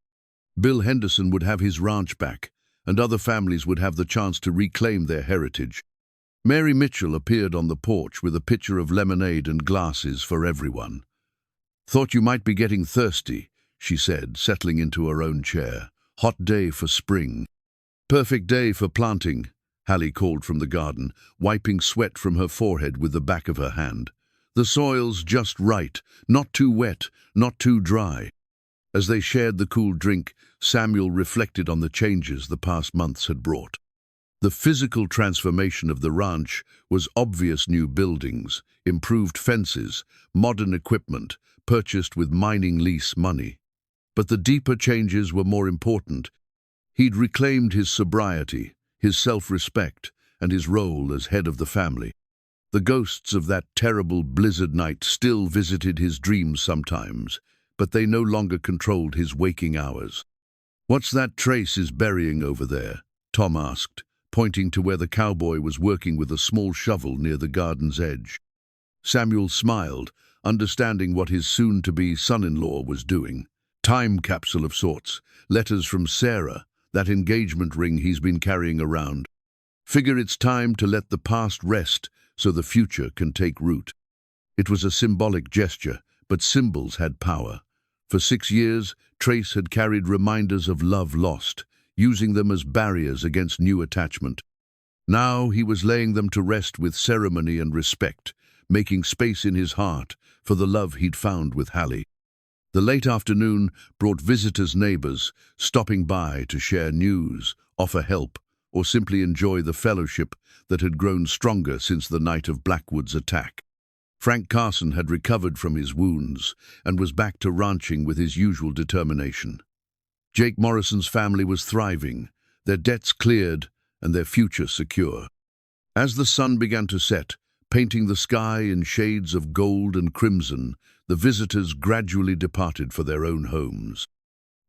Bill Henderson would have his ranch back, and other families would have the chance to reclaim their heritage. Mary Mitchell appeared on the porch with a pitcher of lemonade and glasses for everyone. "Thought you might be getting thirsty," she said, settling into her own chair. "Hot day for spring." "Perfect day for planting," Hallie called from the garden, wiping sweat from her forehead with the back of her hand. "The soil's just right, not too wet, not too dry." As they shared the cool drink, Samuel reflected on the changes the past months had brought. The physical transformation of the ranch was obvious: new buildings, improved fences, modern equipment, purchased with mining lease money. But the deeper changes were more important. He'd reclaimed his sobriety, his self-respect, and his role as head of the family. The ghosts of that terrible blizzard night still visited his dreams sometimes, but they no longer controlled his waking hours. "What's that Trace is burying over there?" Tom asked, pointing to where the cowboy was working with a small shovel near the garden's edge. Samuel smiled, understanding what his soon-to-be son-in-law was doing. Time capsule of sorts, letters from Sarah, that engagement ring he's been carrying around. Figure it's time to let the past rest so the future can take root. It was a symbolic gesture, but symbols had power. For 6 years, Trace had carried reminders of love lost, using them as barriers against new attachment. Now he was laying them to rest with ceremony and respect, making space in his heart for the love he'd found with Hallie. The late afternoon brought visitors, neighbors, stopping by to share news, offer help, or simply enjoy the fellowship that had grown stronger since the night of Blackwood's attack. Frank Carson had recovered from his wounds and was back to ranching with his usual determination. Jake Morrison's family was thriving, their debts cleared and their future secure. As the sun began to set, painting the sky in shades of gold and crimson, the visitors gradually departed for their own homes.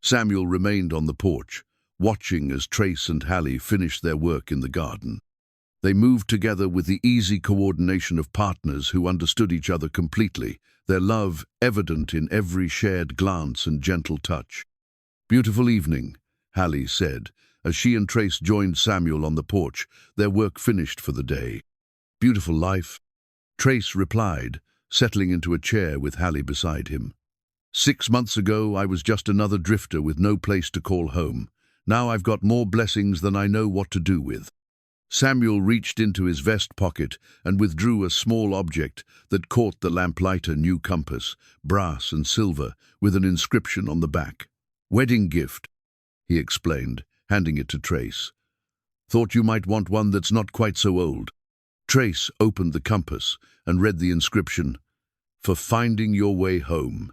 Samuel remained on the porch, watching as Trace and Hallie finished their work in the garden. They moved together with the easy coordination of partners who understood each other completely, their love evident in every shared glance and gentle touch. "Beautiful evening," Hallie said, as she and Trace joined Samuel on the porch, their work finished for the day. "Beautiful life," Trace replied, settling into a chair with Hallie beside him. "6 months ago, I was just another drifter with no place to call home. Now I've got more blessings than I know what to do with." Samuel reached into his vest pocket and withdrew a small object that caught the lamplighter new compass, brass and silver, with an inscription on the back. "Wedding gift," he explained, handing it to Trace. "Thought you might want one that's not quite so old." Trace opened the compass and read the inscription, "For finding your way home."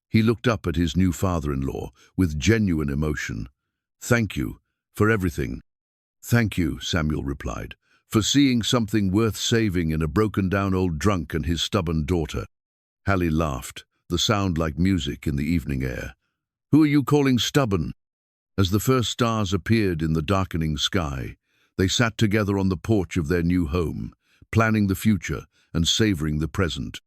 He looked up at his new father-in-law with genuine emotion. "Thank you for everything." "Thank you," Samuel replied, "for seeing something worth saving in a broken-down old drunk and his stubborn daughter." Hallie laughed, the sound like music in the evening air. "Who are you calling stubborn?" As the first stars appeared in the darkening sky, they sat together on the porch of their new home, planning the future and savoring the present.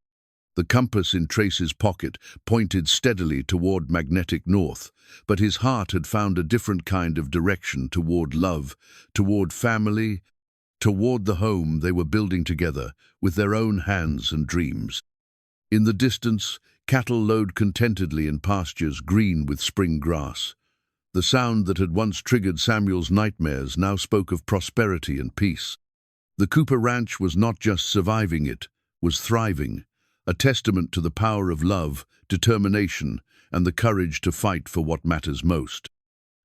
The compass in Trace's pocket pointed steadily toward magnetic north, but his heart had found a different kind of direction, toward love, toward family, toward the home they were building together with their own hands and dreams. In the distance, cattle lowed contentedly in pastures green with spring grass. The sound that had once triggered Samuel's nightmares now spoke of prosperity and peace. The Cooper Ranch was not just surviving, it was thriving, a testament to the power of love, determination, and the courage to fight for what matters most.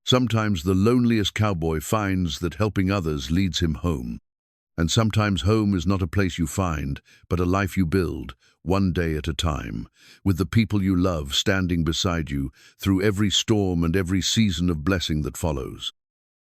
Sometimes the loneliest cowboy finds that helping others leads him home. And sometimes home is not a place you find, but a life you build, one day at a time, with the people you love standing beside you through every storm and every season of blessing that follows.